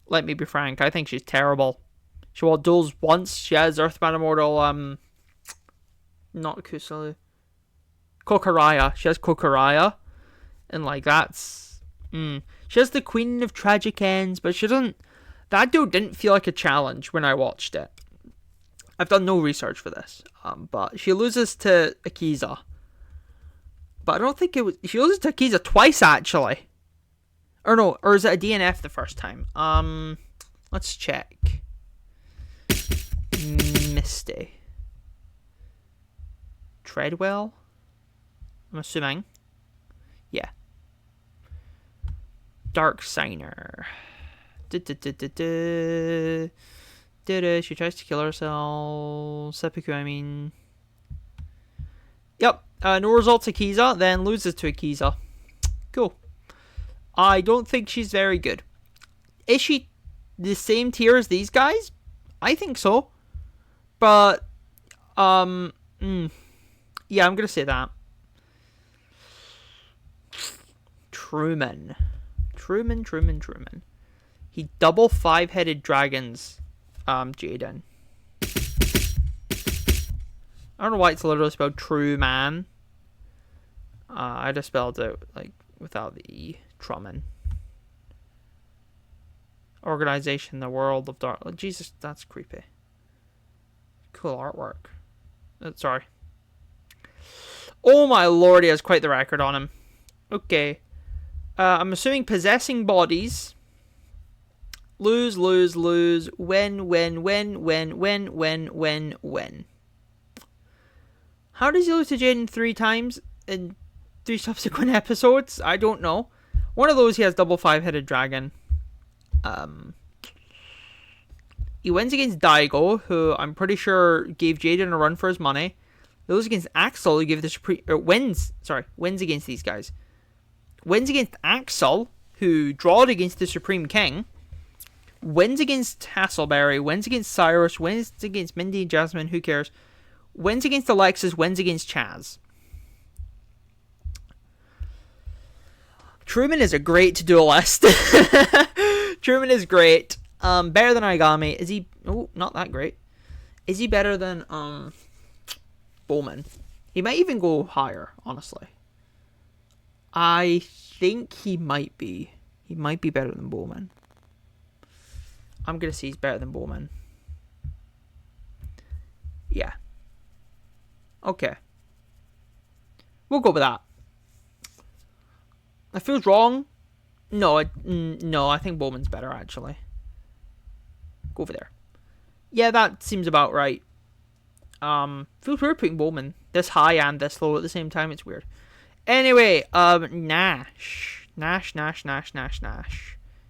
Let me be frank, I think she's terrible. She duels once. She has Earthbound Immortal, not Kusulu. Kokaraya. She has Kokaraya. And, like, that's... She has the Queen of Tragic Ends, but she doesn't... That dude didn't feel like a challenge when I watched it. I've done no research for this. But she loses to Akiza. But I don't think it was... She loses to Akiza twice, actually. Or no, or is it a DNF the first time? Let's check. Misty. Treadwell? I'm assuming. Yeah. Dark Signer. She tries to kill herself. Seppuku, I mean. Yep. No results Akiza, then loses to Akiza. Cool. I don't think she's very good. Is she the same tier as these guys? I think so. But, yeah, I'm gonna say that. Truman. He double 5-headed dragons, Jaden. I don't know why it's literally spelled True Man. I just spelled it, like, without the E. Truman. Organization, the World of Dark. Oh, Jesus, that's creepy. Cool artwork. Sorry. Oh my lord, he has quite the record on him. Okay. I'm assuming possessing bodies. Lose. Win. How does he lose to Jaden 3 times in 3 subsequent episodes? I don't know. One of those he has double 5-headed dragon. He wins against Daigo, who I'm pretty sure gave Jaden a run for his money. He loses against Axel, who gave the wins against these guys. Wins against Axel, who drawed against the Supreme King. Wins against Hasselberry. Wins against Cyrus. Wins against Mindy and Jasmine. Who cares? Wins against Alexis. Wins against Chaz. Truman is a great duelist. Truman is great. Better than Aigami. Is he... Oh, not that great. Is he better than Bowman? He might even go higher, honestly. I think he might be. He might be better than Bowman. I'm going to say he's better than Bowman. Yeah. Okay. We'll go with that. That feels wrong. No, I think Bowman's better, actually. Go over there. Yeah, that seems about right. Feels weird putting Bowman this high and this low at the same time. It's weird. Anyway, Nash.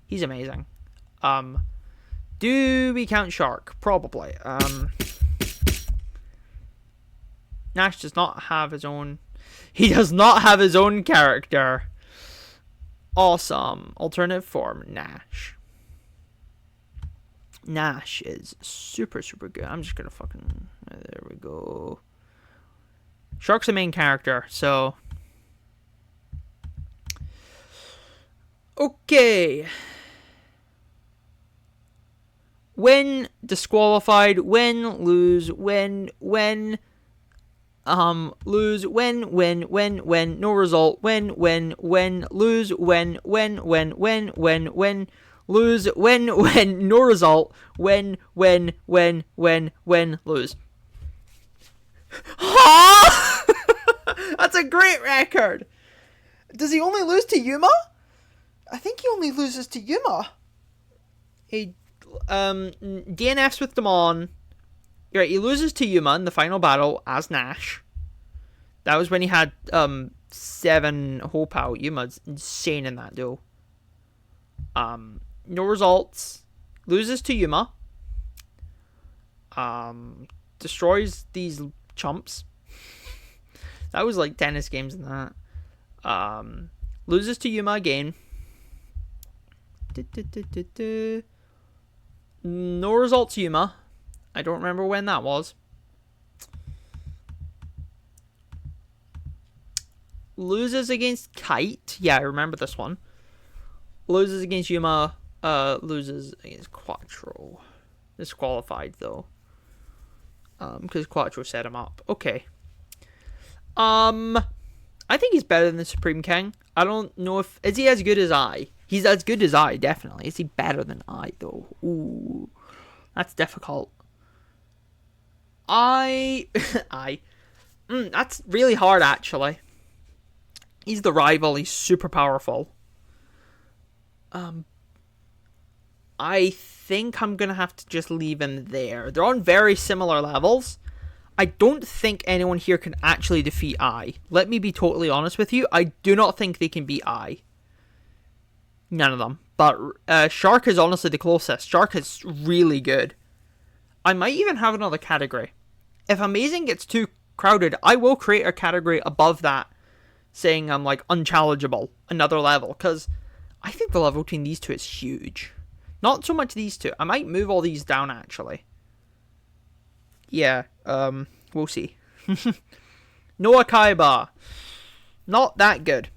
He's amazing. Do we count Shark? Probably. Nash does not have his own... He does not have his own character. Awesome. Alternative form, Nash. Nash is super good. I'm just gonna fucking... There we go. Shark's the main character, so... Okay. Win, disqualified, win, lose, win, lose, win, no result, win, lose, win, lose, win, no result, win, lose. That's a great record. Does he only lose to Yuma? I think he only loses to Yuma. He DNFs with Damon. Right, he loses to Yuma in the final battle as Nash. That was when he had 7 hope out. Yuma's insane in that duel. No results. Loses to Yuma. Destroys these chumps. That was like tennis games and that. Loses to Yuma again. No results, Yuma. I don't remember when that was. Loses against Kite. Yeah, I remember this one. Loses against Yuma. Loses against Quattro. Disqualified though. Because Quattro set him up. Okay. I think he's better than the Supreme King. I don't know if... Is he as good as I? He's as good as I, definitely. Is he better than I, though? Ooh. That's difficult. That's really hard, actually. He's the rival. He's super powerful. I think I'm going to have to just leave him there. They're on very similar levels. I don't think anyone here can actually defeat I. Let me be totally honest with you. I do not think they can beat I. None of them. But Shark is honestly the closest. Shark is really good. I might even have another category. If Amazing gets too crowded, I will create a category above that saying I'm like unchallengeable. Another level. Because I think the level between these two is huge. Not so much these two. I might move all these down actually. Yeah, we'll see. Noah Kaiba. Not that good.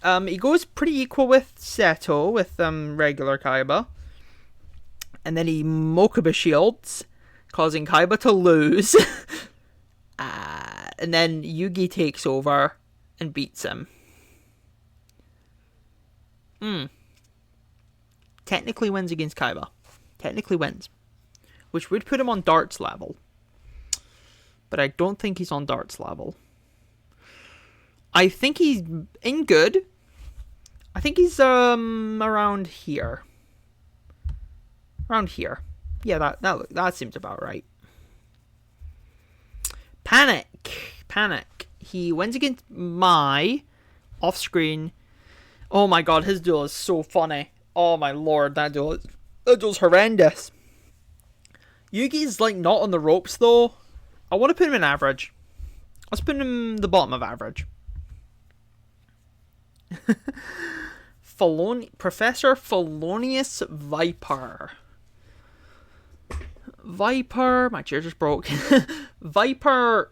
He goes pretty equal with Seto, with regular Kaiba. And then he Mokuba shields, causing Kaiba to lose. And then Yugi takes over and beats him. Technically wins against Kaiba. Technically wins. Which would put him on Darts level. But I don't think he's on Darts level. I think he's in good. I think he's around here. Around here. Yeah, that seems about right. Panic. He wins against Mai off screen. Oh my god, his duel is so funny. Oh my lord, that duel's horrendous. Yugi's like not on the ropes though. I want to put him in average. Let's put him in the bottom of average. Professor Felonious Viper. My chair just broke. Viper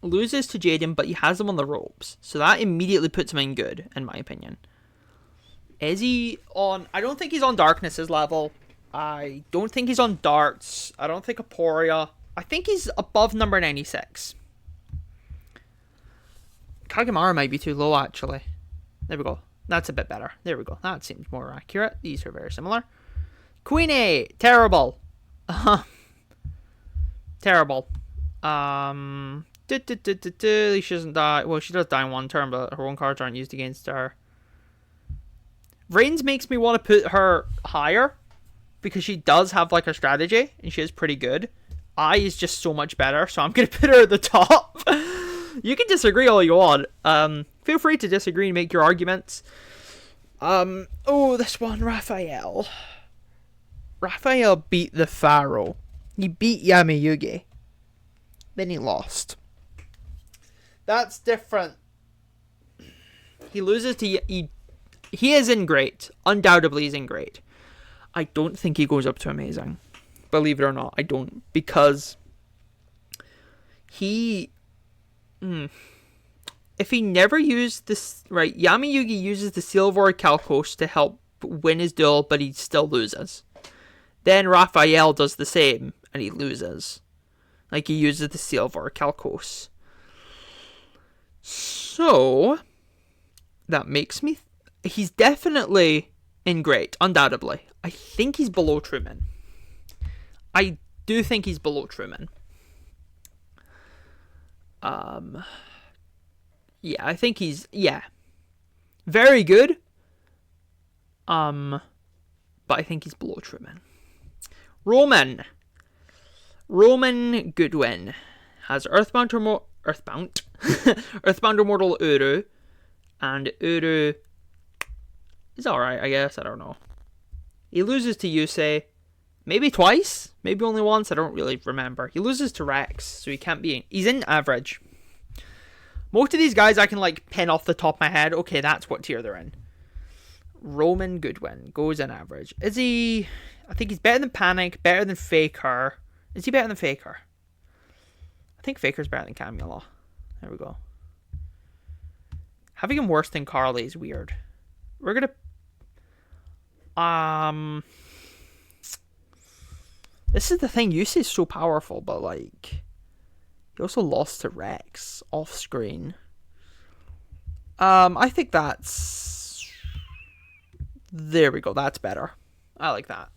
loses to Jaden, but he has him on the ropes. So that immediately puts him in good, in my opinion. Is he on... I don't think he's on Darkness's level. I don't think he's on Darts. I don't think Aporia... I think he's above number 96. Kagimara might be too low, actually. There we go. That's a bit better. There we go. That seems more accurate. These are very similar. Queenie! Terrible. Terrible. She doesn't die. Well, she does die in one turn, but her own cards aren't used against her. Reigns makes me want to put her higher, because she does have like a strategy, and she is pretty good. I is just so much better, so I'm going to put her at the top. You can disagree all you want. Feel free to disagree and make your arguments. This one, Raphael. Raphael beat the Pharaoh. He beat Yami Yugi. Then he lost. That's different. He loses to... He is in great. Undoubtedly he's in great. I don't think he goes up to amazing. Believe it or not, I don't. Because he... If he never used this... Right, Yami Yugi uses the Silver Calcos to help win his duel, but he still loses. Then Raphael does the same, and he loses. Like, he uses the Silver Calcos. So, that makes me... He's definitely in great, undoubtedly. I think he's below Truman. I do think he's below Truman. Yeah, I think he's... Yeah. Very good. But I think he's below Truman. Roman. Roman Goodwin has Earthbound Immortal Uru, and Uru is alright, I guess. I don't know. He loses to Yusei, maybe twice, maybe only once. I don't really remember. He loses to Rex, so he can't be. He's in average. Most of these guys I can like pin off the top of my head. Okay, that's what tier they're in. Roman Goodwin goes in average. Is he? I think he's better than Panic, better than Faker. Is he better than Faker? I think Faker's better than Camula. There we go. Having him worse than Carly is weird. We're gonna... This is the thing. Yusei is so powerful, but like... He also lost to Rex off screen. I think that's... There we go. That's better. I like that.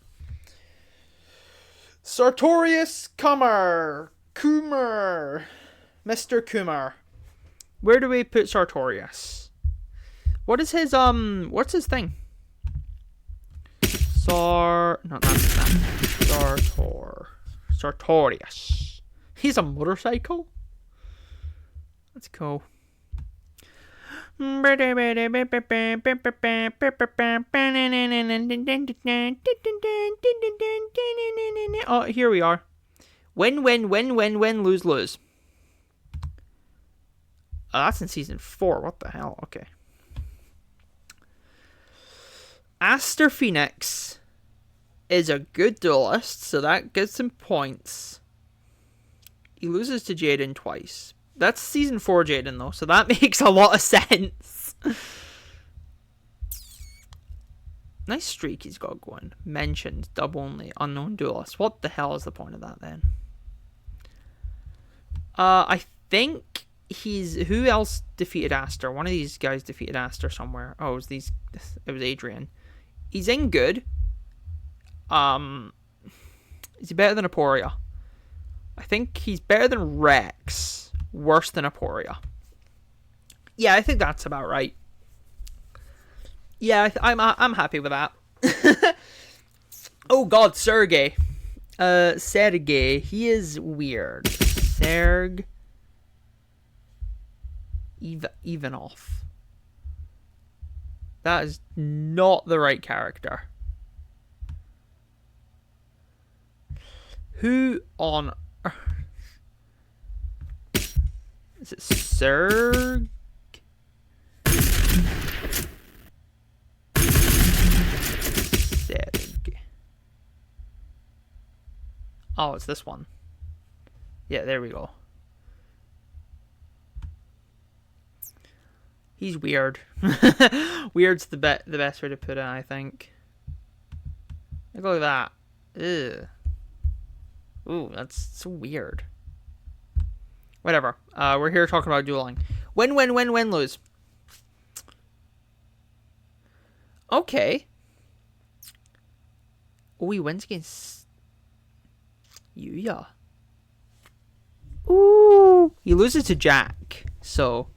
Sartorius Kumar. Mr. Kumar. Where do we put Sartorius? What is his, what's his thing? No, that's that. Sartorius. He's a motorcycle? That's cool. Oh, here we are. Win, lose, lose. Oh, that's in season 4. What the hell? Okay. Aster Phoenix is a good duelist, so that gets him points. He loses to Jaden twice. That's season 4 Jaden, though, so that makes a lot of sense. Nice streak he's got going. Mentioned, dub only, unknown duelist. What the hell is the point of that, then? I think he's... Who else defeated Aster? One of these guys defeated Aster somewhere. Oh, it was Adrian. He's in good. Is he better than Aporia? I think he's better than Rex. Worse than Aporia. Yeah, I think that's about right. Yeah, I'm happy with that. Oh god, Sergey. Sergey. He is weird. Ivanov. That is not the right character. Who on earth? Is it Serg? Oh, it's this one. Yeah, there we go. He's weird. Weird's the best way to put it, I think. Look at that. Ugh. Ooh, that's so weird. Whatever. We're here talking about dueling. Win, lose. Okay. Oh, he wins against YuGiOh. Ooh. He loses to Jack. So,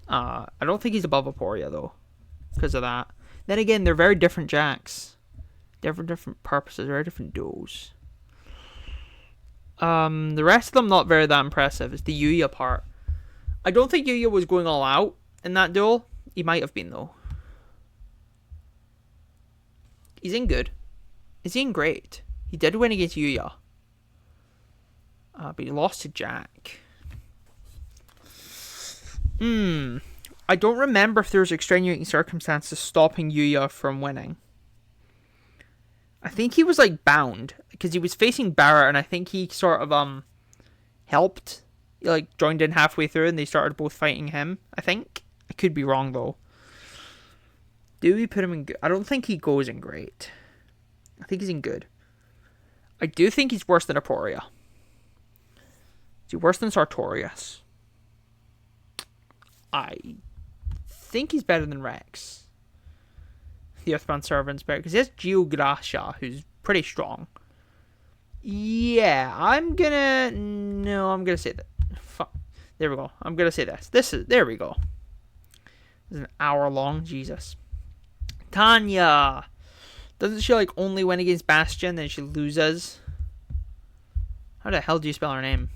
I don't think he's above Aporia, though. Because of that. Then again, they're very different Jacks. Different purposes. Very different duels. The rest of them not very that impressive. It's the YuGiOh part. I don't think YuGiOh was going all out in that duel. He might have been, though. He's in good. Is he in great? He did win against YuGiOh. But he lost to Jack. I don't remember if there was extenuating circumstances stopping YuGiOh from winning. I think he was like bound because he was facing Barrett, and I think he sort of helped. He, like, joined in halfway through, and they started both fighting him. I think I could be wrong though. Do we put him in good? I don't think he goes in great. I think he's in good. I do think he's worse than Aporia. Is he worse than Sartorius? I think he's better than Rex. The Earthbound Servant's better because he has Geogracia, who's pretty strong. Yeah, I'm gonna say that. Fuck. There we go. I'm gonna say this. There we go. This is an hour long. Jesus. Tanya. Doesn't she like only win against Bastion, then she loses? How the hell do you spell her name?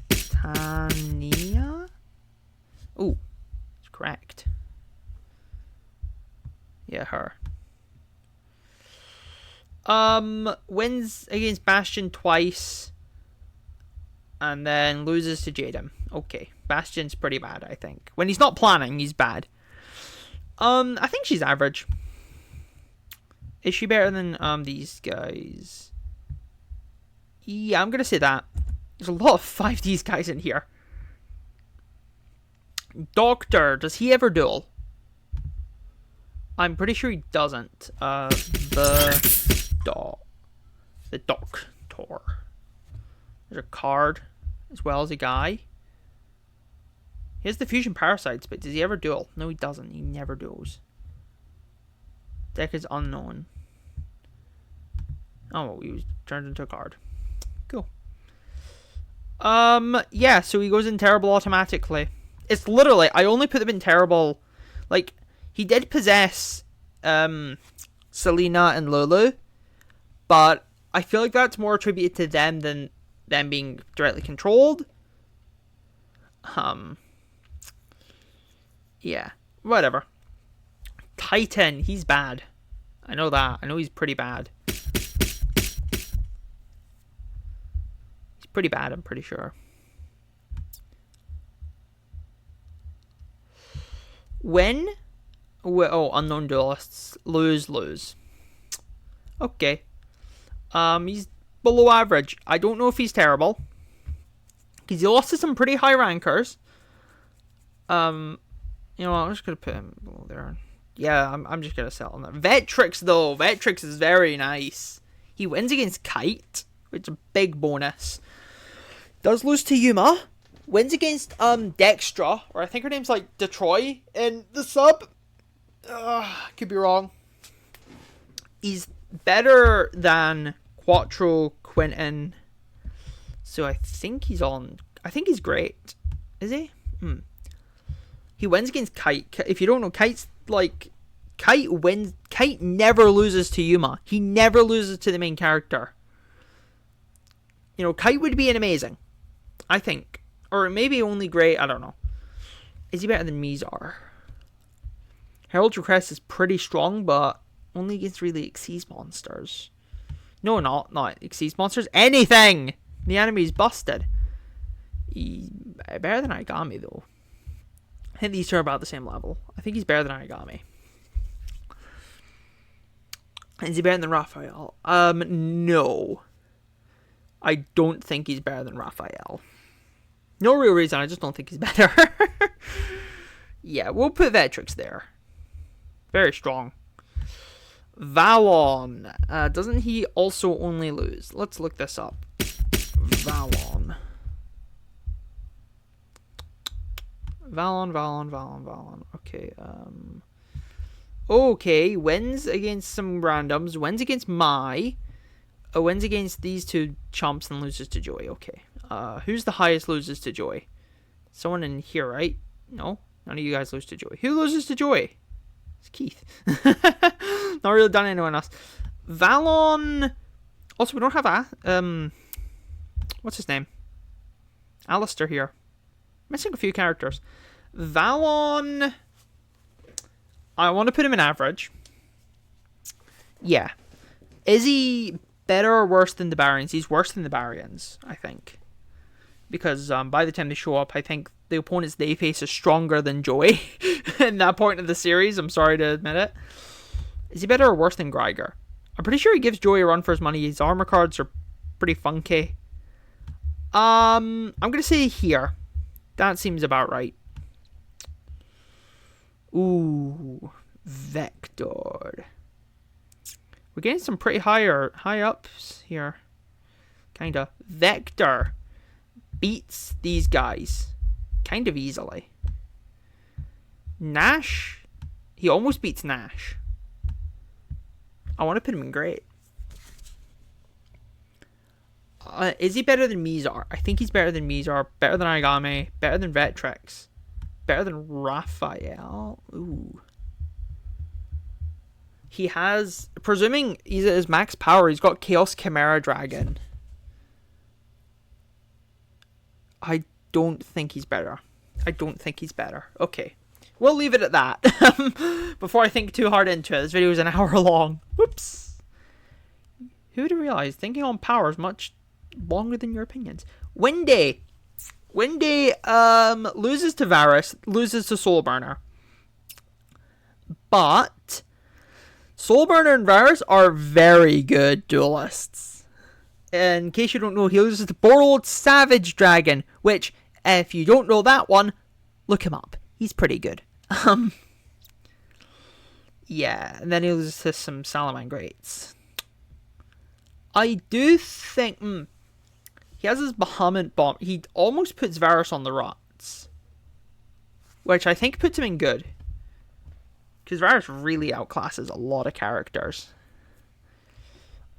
Tania? Ooh, it's correct. Yeah, her. Wins against Bastion twice. And then loses to Jaden. Okay. Bastion's pretty bad, I think. When he's not planning, he's bad. I think she's average. Is she better than these guys? Yeah, I'm gonna say that. There's a lot of 5Ds guys in here. Doctor, does he ever duel? I'm pretty sure he doesn't. The Doctor. There's a card, as well as a guy. He has the fusion parasites, but does he ever duel? No, he doesn't. He never duels. Deck is unknown. Oh, he was turned into a card. Cool. Yeah, so he goes in terrible automatically. It's literally, I only put them in terrible. Like, he did possess, Selena and Lulu, but I feel like that's more attributed to them than them being directly controlled. Yeah, whatever. Titan, he's bad. I know that. I know he's pretty bad. He's pretty bad, I'm pretty sure. When? Oh, unknown duelists. Lose. Okay. He's below average. I don't know if he's terrible, because he lost to some pretty high rankers. You know what, I'm just gonna put him below there. Yeah, I'm just gonna settle on that. Vectrix though, Vectrix is very nice. He wins against Kite, which is a big bonus. Does lose to Yuma. Wins against Dextra, or I think her name's like Detroit in the sub. Could be wrong. He's better than Quattro, Quentin. So I think he's on. I think he's great. Is he? He wins against Kite. If you don't know, Kite's like, Kite wins. Kite never loses to Yuma. He never loses to the main character. You know, Kite would be an amazing, I think. Or maybe only great, I don't know. Is he better than Mizar? Herald's Request is pretty strong, but only against really Xyz monsters. No, not Xyz monsters. Anything! The enemy's busted. He's better than Aigami, though. I think these two are about the same level. I think he's better than Aigami. Is he better than Raphael? No. I don't think he's better than Raphael. No real reason, I just don't think he's better. Yeah, we'll put Vectrix there. Very strong. Valon. Doesn't he also only lose? Let's look this up. Valon. Okay, okay, wins against some randoms. Wins against Mai. Wins against these two chumps and loses to Joy. Okay. Who's the highest loses to Joy? Someone in here, right? No? None of you guys lose to Joy. Who loses to Joy? It's Keith. Not really done anyone else. Valon. Also, we don't have what's his name? Alistair here. Missing a few characters. Valon. I want to put him in average. Yeah. Is he better or worse than the Baryons? He's worse than the Baryons, I think. Because by the time they show up, I think the opponents they face is stronger than Joey in that point of the series. I'm sorry to admit it. Is he better or worse than Greiger? I'm pretty sure he gives Joey a run for his money. His armor cards are pretty funky. I'm going to say here. That seems about right. Ooh. Vector. We're getting some pretty high ups here. Kinda. Vector beats these guys kind of easily. Nash, he almost beats Nash. I want to put him in great. Is he better than Mizar? I think he's better than Mizar, better than Aigami, better than Vectrix, better than Raphael. Ooh. He has, presuming he's at his max power, he's got Chaos Chimera Dragon. I don't think he's better. I don't think he's better. Okay. We'll leave it at that. Before I think too hard into it. This video is an hour long. Whoops. Who would have realized thinking on power is much longer than your opinions? Windy. Windy loses to Varus, loses to Soulburner. But Soulburner and Varus are very good duelists. In case you don't know, he loses to Borrowed Savage Dragon, which, if you don't know that one, look him up. He's pretty good. Yeah, and then he loses to some Salamangreats. I do think he has his Bahamut bomb. He almost puts Varus on the ruts, which I think puts him in good, because Varus really outclasses a lot of characters.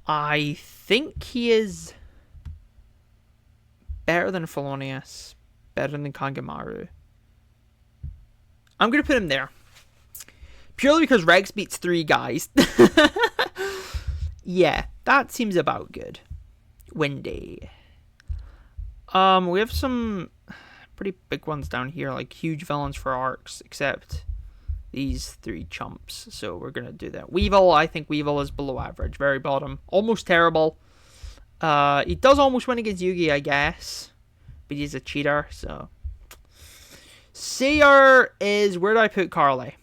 I think he is better than Felonius, better than Kangamaru. I'm going to put him there. Purely because Rex beats 3 guys. Yeah, that seems about good. Windy. We have some pretty big ones down here, like huge villains for arcs, except these 3 chumps. So we're going to do that. Weevil, I think Weevil is below average. Very bottom. Almost terrible. He does almost win against Yugi, I guess. But he's a cheater, so. Sayer is, where do I put Carly?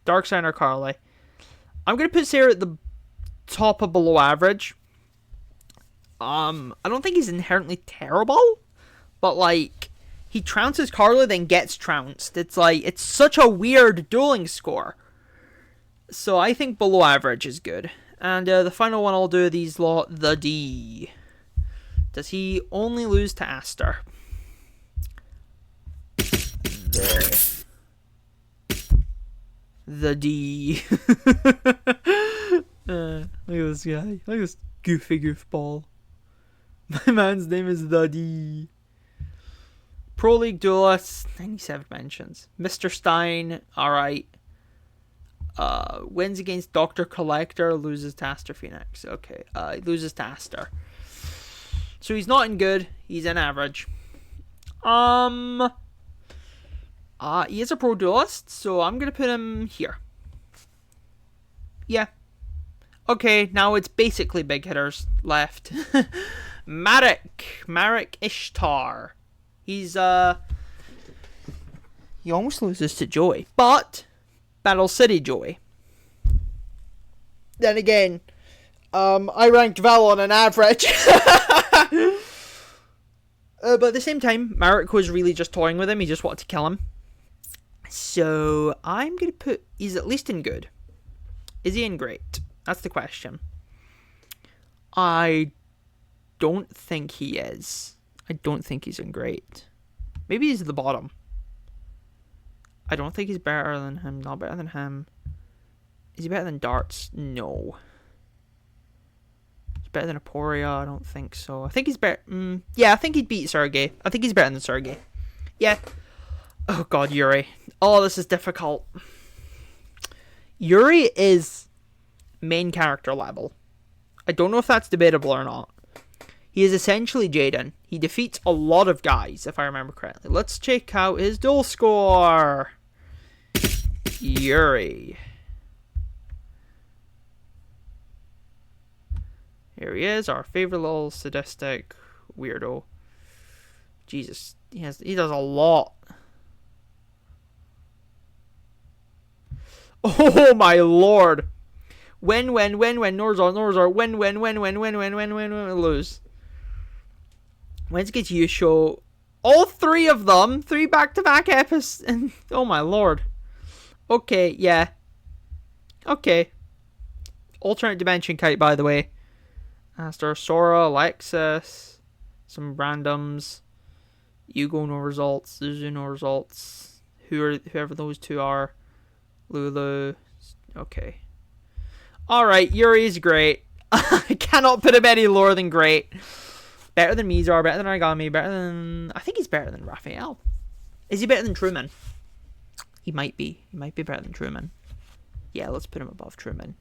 Darkseid or Carly? I'm going to put Sayer at the top of below average. I don't think he's inherently terrible. But, like, he trounces Carly, then gets trounced. It's like, it's such a weird dueling score. So I think below average is good. And the final one I'll do these lot, the D. Does he only lose to Aster? The D. Look at this guy. Look at this goofy goofball. My man's name is the D. Pro League Duelist, 97 mentions. Mr. Stein, alright. Wins against Dr. Collector, loses to Aster Phoenix. Okay, he loses to Aster. So he's not in good, he's in average. He is a pro duelist, so I'm gonna put him here. Yeah. Okay, now it's basically big hitters left. Marek Ishtar. He's he almost loses to Joey, but Battle City Joey. Then again, I ranked Val on an average. But at the same time, Marek was really just toying with him. He just wanted to kill him. So I'm going to put, he's at least in good. Is he in great? That's the question. I don't think he is. I don't think he's in great. Maybe he's at the bottom. I don't think he's better than him. Not better than him. Is he better than Darts? No. He's better than Aporia? I don't think so. I think he's better. Yeah, I think he'd beat Sergey. I think he's better than Sergey. Yeah. Oh god, Yuri. Oh, this is difficult. Yuri is main character level. I don't know if that's debatable or not. He is essentially Jaden. He defeats a lot of guys, if I remember correctly. Let's check out his duel score. Yuri. Here he is, our favorite little sadistic weirdo. Jesus, he does a lot. Oh my lord. Win, Norzar, win, lose. Wins against YuGiOh. All 3 of them, 3 back-to-back episodes, and oh my lord. Okay, yeah. Okay. Alternate dimension kite, by the way. Aster, Sora, Alexis, some randoms. YuGiOh, no results. Zuzu, no results. Whoever those 2 are. Lulu. Okay. Alright, Yuri's great. I cannot put him any lower than great. Better than Mizar, better than Origami, better than... I think he's better than Raphael. Is he better than Truman? He might be. He might be better than Truman. Yeah, let's put him above Truman.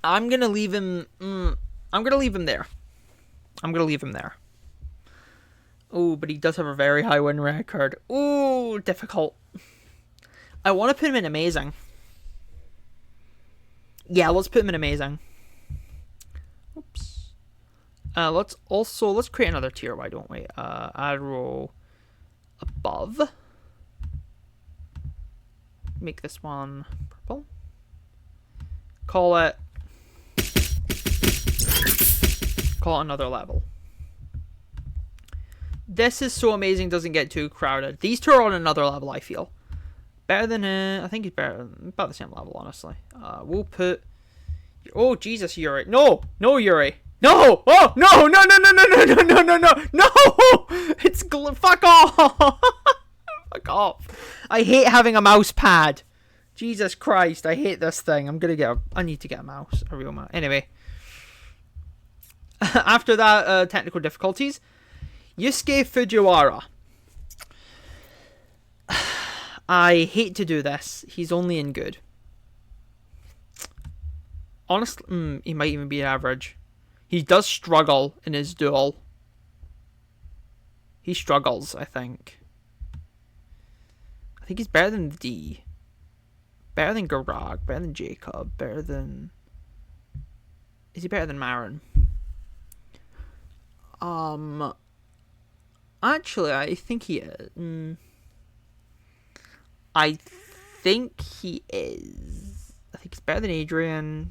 I'm going to leave him... I'm going to leave him there. I'm going to leave him there. Oh, but he does have a very high win record. Ooh, difficult. I want to put him in amazing. Yeah, let's put him in amazing. Oops. Let's create another tier. Why don't we? Add row above. Make this one purple. Call it another level. This is so amazing, doesn't get too crowded. These two are on another level, I feel. Better than, I think he's better, about the same level, honestly. We'll put, oh, Jesus, Yuri. No, Yuri. No, oh, no, it's, fuck off. Fuck off. I hate having a mouse pad. Jesus Christ, I hate this thing. I need to get a mouse, a real mouse. Anyway. After that, technical difficulties. Yusuke Fujiwara. I hate to do this. He's only in good. Honestly, he might even be average. He does struggle in his duel. He struggles, I think. I think he's better than D. Better than Garag. Better than Jacob. Better than... Is he better than Marin? Actually, I think he is. I think he is. I think he's better than Adrian.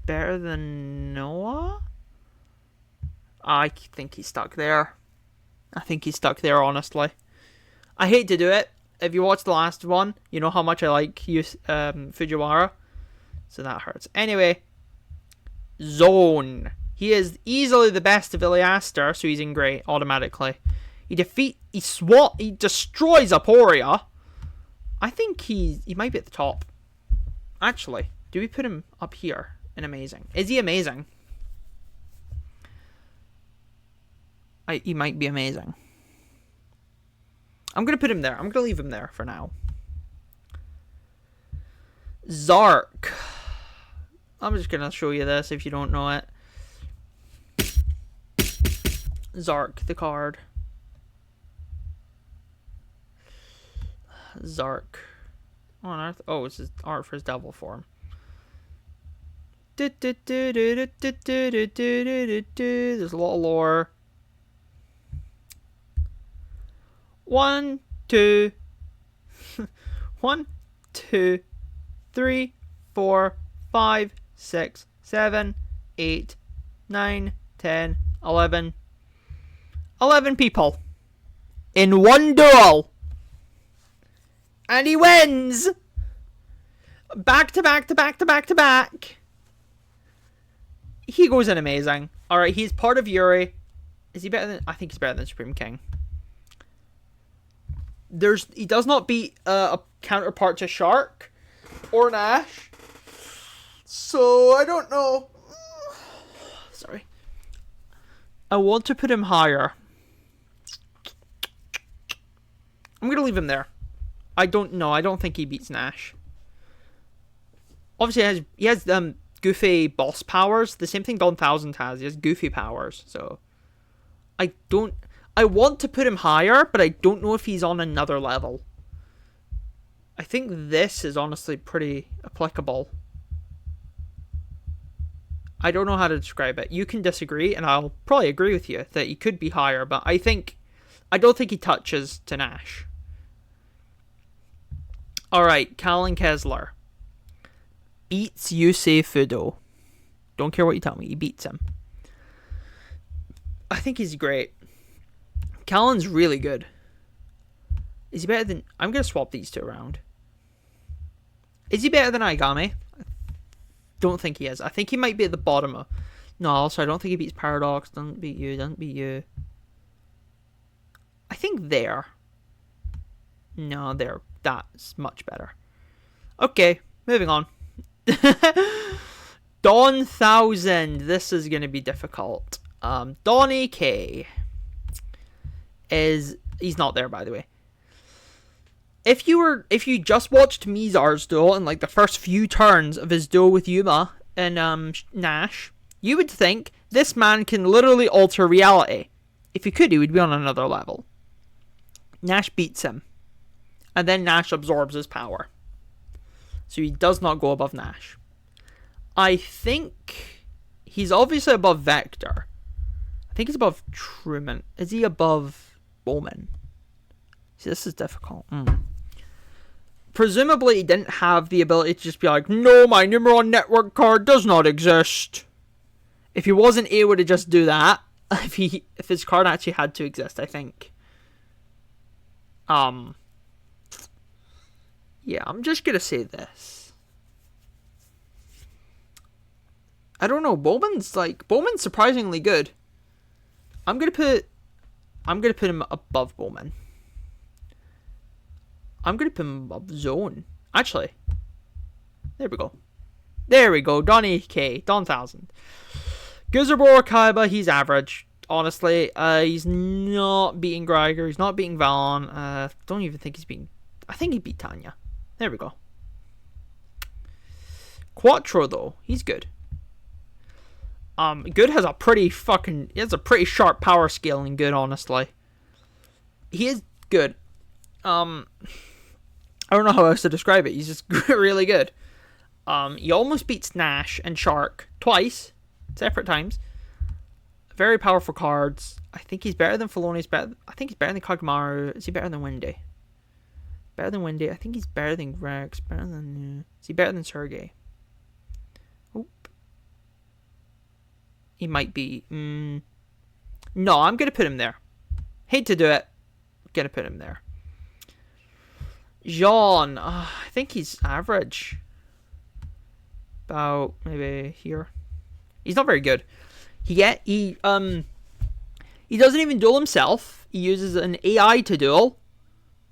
Better than Noah? I think he's stuck there. Honestly. I hate to do it. If you watch the last one, you know how much I like Fujiwara. So that hurts. Anyway. Zone. He is easily the best of Iliaster, so he's in great automatically. He destroys Aporia. I think he might be at the top. Actually, do we put him up here in amazing? Is he amazing? He might be amazing. I'm going to put him there. I'm going to leave him there for now. Zark. I'm just going to show you this if you don't know it. Zark, the card. Zark. On Earth. Oh, it's his art for his devil form. There's a lot of lore. 1, 2, 1, 2, 3, 4, 5, 6, 7, 8, 9, 10, 11. 11 people in one duel, and he wins back to back. He goes in amazing. All right, he's part of Yuri. Is he better than? I think he's better than Supreme King. He does not beat a counterpart to Shark or Nash, so I don't know. Sorry, I want to put him higher. I'm going to leave him there. I don't think he beats Nash. Obviously, he has goofy boss powers. The same thing Don Thousand has. He has goofy powers. So, I want to put him higher, but I don't know if he's on another level. I think this is honestly pretty applicable. I don't know how to describe it. You can disagree, and I'll probably agree with you that he could be higher, but I don't think he touches to Nash. Alright, Callan Kessler beats Yusei Fudo. Don't care what you tell me, he beats him. I think he's great. Callan's really good. Is he better than... I'm going to swap these two around. Is he better than Aigami? I don't think he is. I think he might be at the bottom of... No, also I don't think he beats Paradox. Doesn't beat you. I think there. No, there. That's much better. Okay, moving on. Don Thousand. This is going to be difficult. Donnie K. He's not there, by the way. If you just watched Mizar's duel and like the first few turns of his duel with Yuma and Nash, you would think this man can literally alter reality. If he could, he would be on another level. Nash beats him. And then Nash absorbs his power. So he does not go above Nash. I think he's obviously above Vector. I think he's above Truman. Is he above Bowman? See, this is difficult. Presumably, he didn't have the ability to just be like, no, my neuron network card does not exist. If he wasn't able to just do that, if his card actually had to exist, I think. Yeah, I'm just gonna say this. I don't know. Bowman's surprisingly good. I'm gonna put him above Bowman. I'm gonna put him above Zone. Actually, there we go. Donny K, Don 1000. Guzarbor Kaiba, he's average. Honestly, he's not beating Greiger. He's not beating Valon. Don't even think he's beating. I think he beat Tanya. There we go. Quattro though, he's good. Good has a pretty sharp power scale in Good, honestly. He is good. I don't know how else to describe it. He's just really good. He almost beats Nash and Shark twice, separate times. Very powerful cards. I think he's better than Filoni. I think he's better than Kagamaru. Is he better than Wendy? Better than Wendy. I think he's better than Rex. Better than... is he better than Sergey? Oop. He might be. No, I'm going to put him there. Hate to do it. Going to put him there. Jean. I think he's average. About maybe here. He's not very good. He doesn't even duel himself. He uses an AI to duel.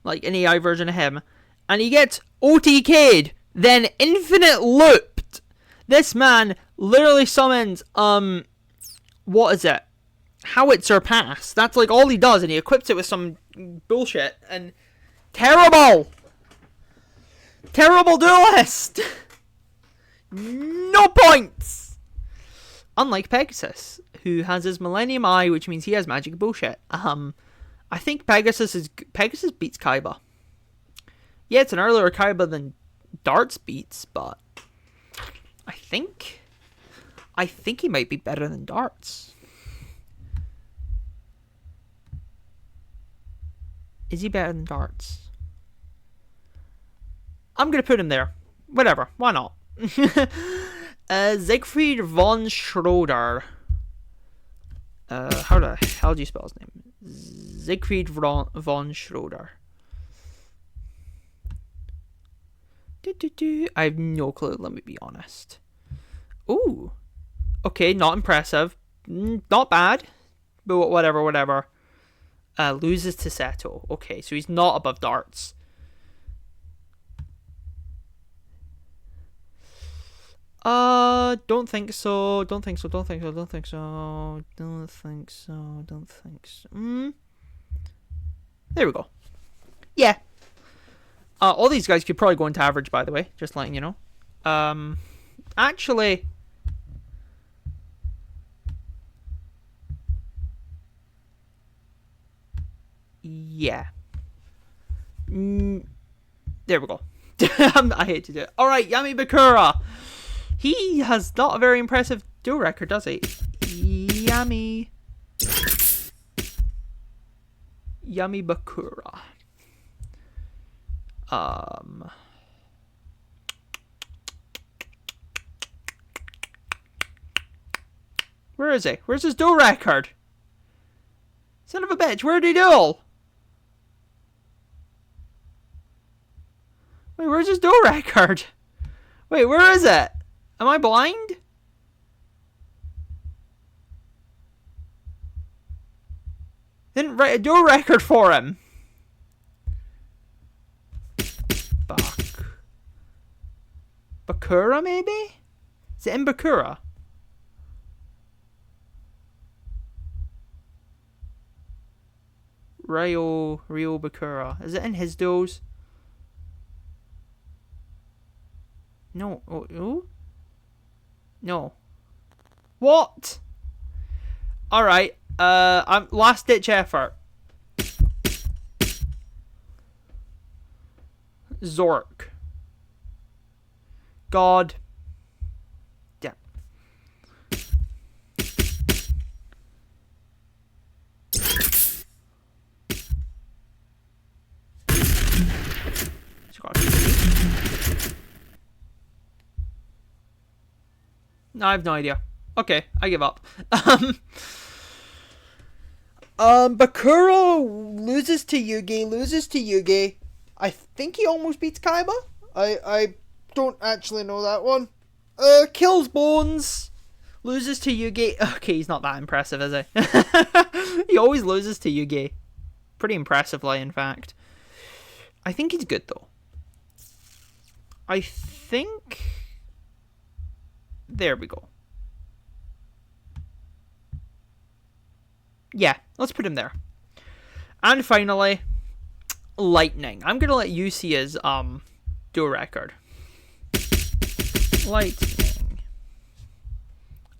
Like an AI version of him. And he gets OTK'd. Then infinite looped. This man literally summons, what is it? Howitzer Pass. That's like all he does. And he equips it with some bullshit. And terrible. Terrible duelist. No points. Unlike Pegasus, who has his Millennium Eye, which means he has magic bullshit. I think Pegasus beats Kaiba. Yeah, it's an earlier Kaiba than Darts beats, but I think he might be better than Darts. Is he better than Darts? I'm gonna put him there. Whatever, why not? Siegfried von Schroeder. How the hell do you spell his name? Siegfried von Schroeder. I have no clue, let me be honest. Ooh. Okay, not impressive. Not bad. But whatever. Loses to Seto. Okay, so he's not above Darts. Don't think so. There we go. Yeah. All these guys could probably go into average, by the way. Just letting you know. Actually... yeah. There we go. I hate to do it. Alright, Yami Bakura. He has not a very impressive duel record, does he? Yami Bakura. Where is he? Where's his duel record? Son of a bitch, where'd he duel? Wait, where's his duel record? Wait, where is it? Am I blind? Didn't write a duel record for him. Bakura, maybe? Is it in Bakura? Ryo Bakura. Is it in his duels? No. Oh? No. What? Alright. I'm last ditch effort. Zork. God. Damn. No, I have no idea. Okay, I give up. Bakura loses to Yugi. I think he almost beats Kaiba. I don't actually know that one. Kills Bones. Loses to Yugi. Okay, he's not that impressive, is he? He always loses to Yugi. Pretty impressively, in fact. I think he's good, though. I think... There we go. Yeah, let's put him there. And finally, Lightning. I'm gonna let you see his do record. Lightning.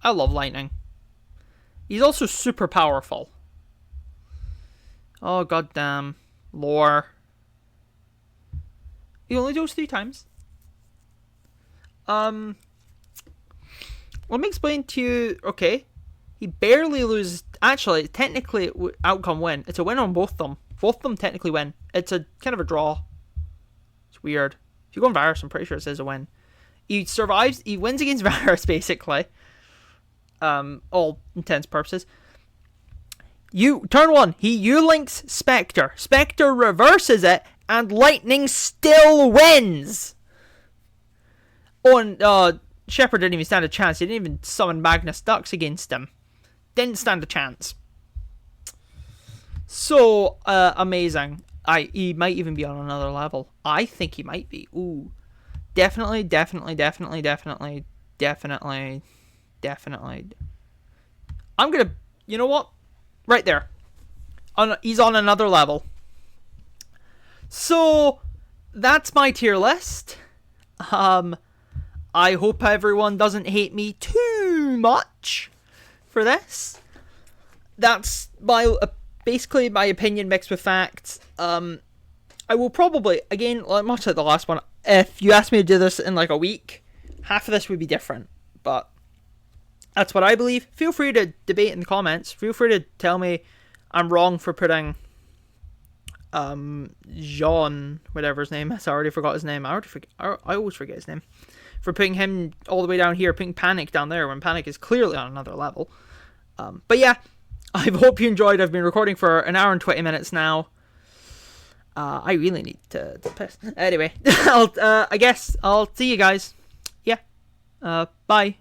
I love Lightning. He's also super powerful. Oh goddamn. Lore. He only goes 3 times. Let me explain to you. Okay. He barely loses. Actually, technically, outcome win. It's a win on both of them. Both of them technically win. It's a kind of a draw. It's weird. If you go on Varus, I'm pretty sure it says a win. He survives. He wins against Varus, basically. All intents and purposes. Turn 1. He links Spectre. Spectre reverses it, and Lightning still wins. Oh, and Shepard didn't even stand a chance. He didn't even summon Magnus Dux against him. Didn't stand a chance. So amazing. He might even be on another level. I think he might be. Ooh. Definitely. I'm gonna... You know what? Right there. He's on another level. So, that's my tier list. I hope everyone doesn't hate me too much for this. That's basically my opinion mixed with facts. I will probably, again, much like the last one, if you asked me to do this in like a week, half of this would be different. But that's what I believe. Feel free to debate in the comments. Feel free to tell me I'm wrong for putting Jean, whatever his name is. I already forgot his name. I always forget his name. For putting him all the way down here, putting Panic down there when Panic is clearly on another level. But yeah, I hope you enjoyed. I've been recording for an hour and 20 minutes now. I really need to piss. Anyway, I guess I'll see you guys. Yeah. Bye.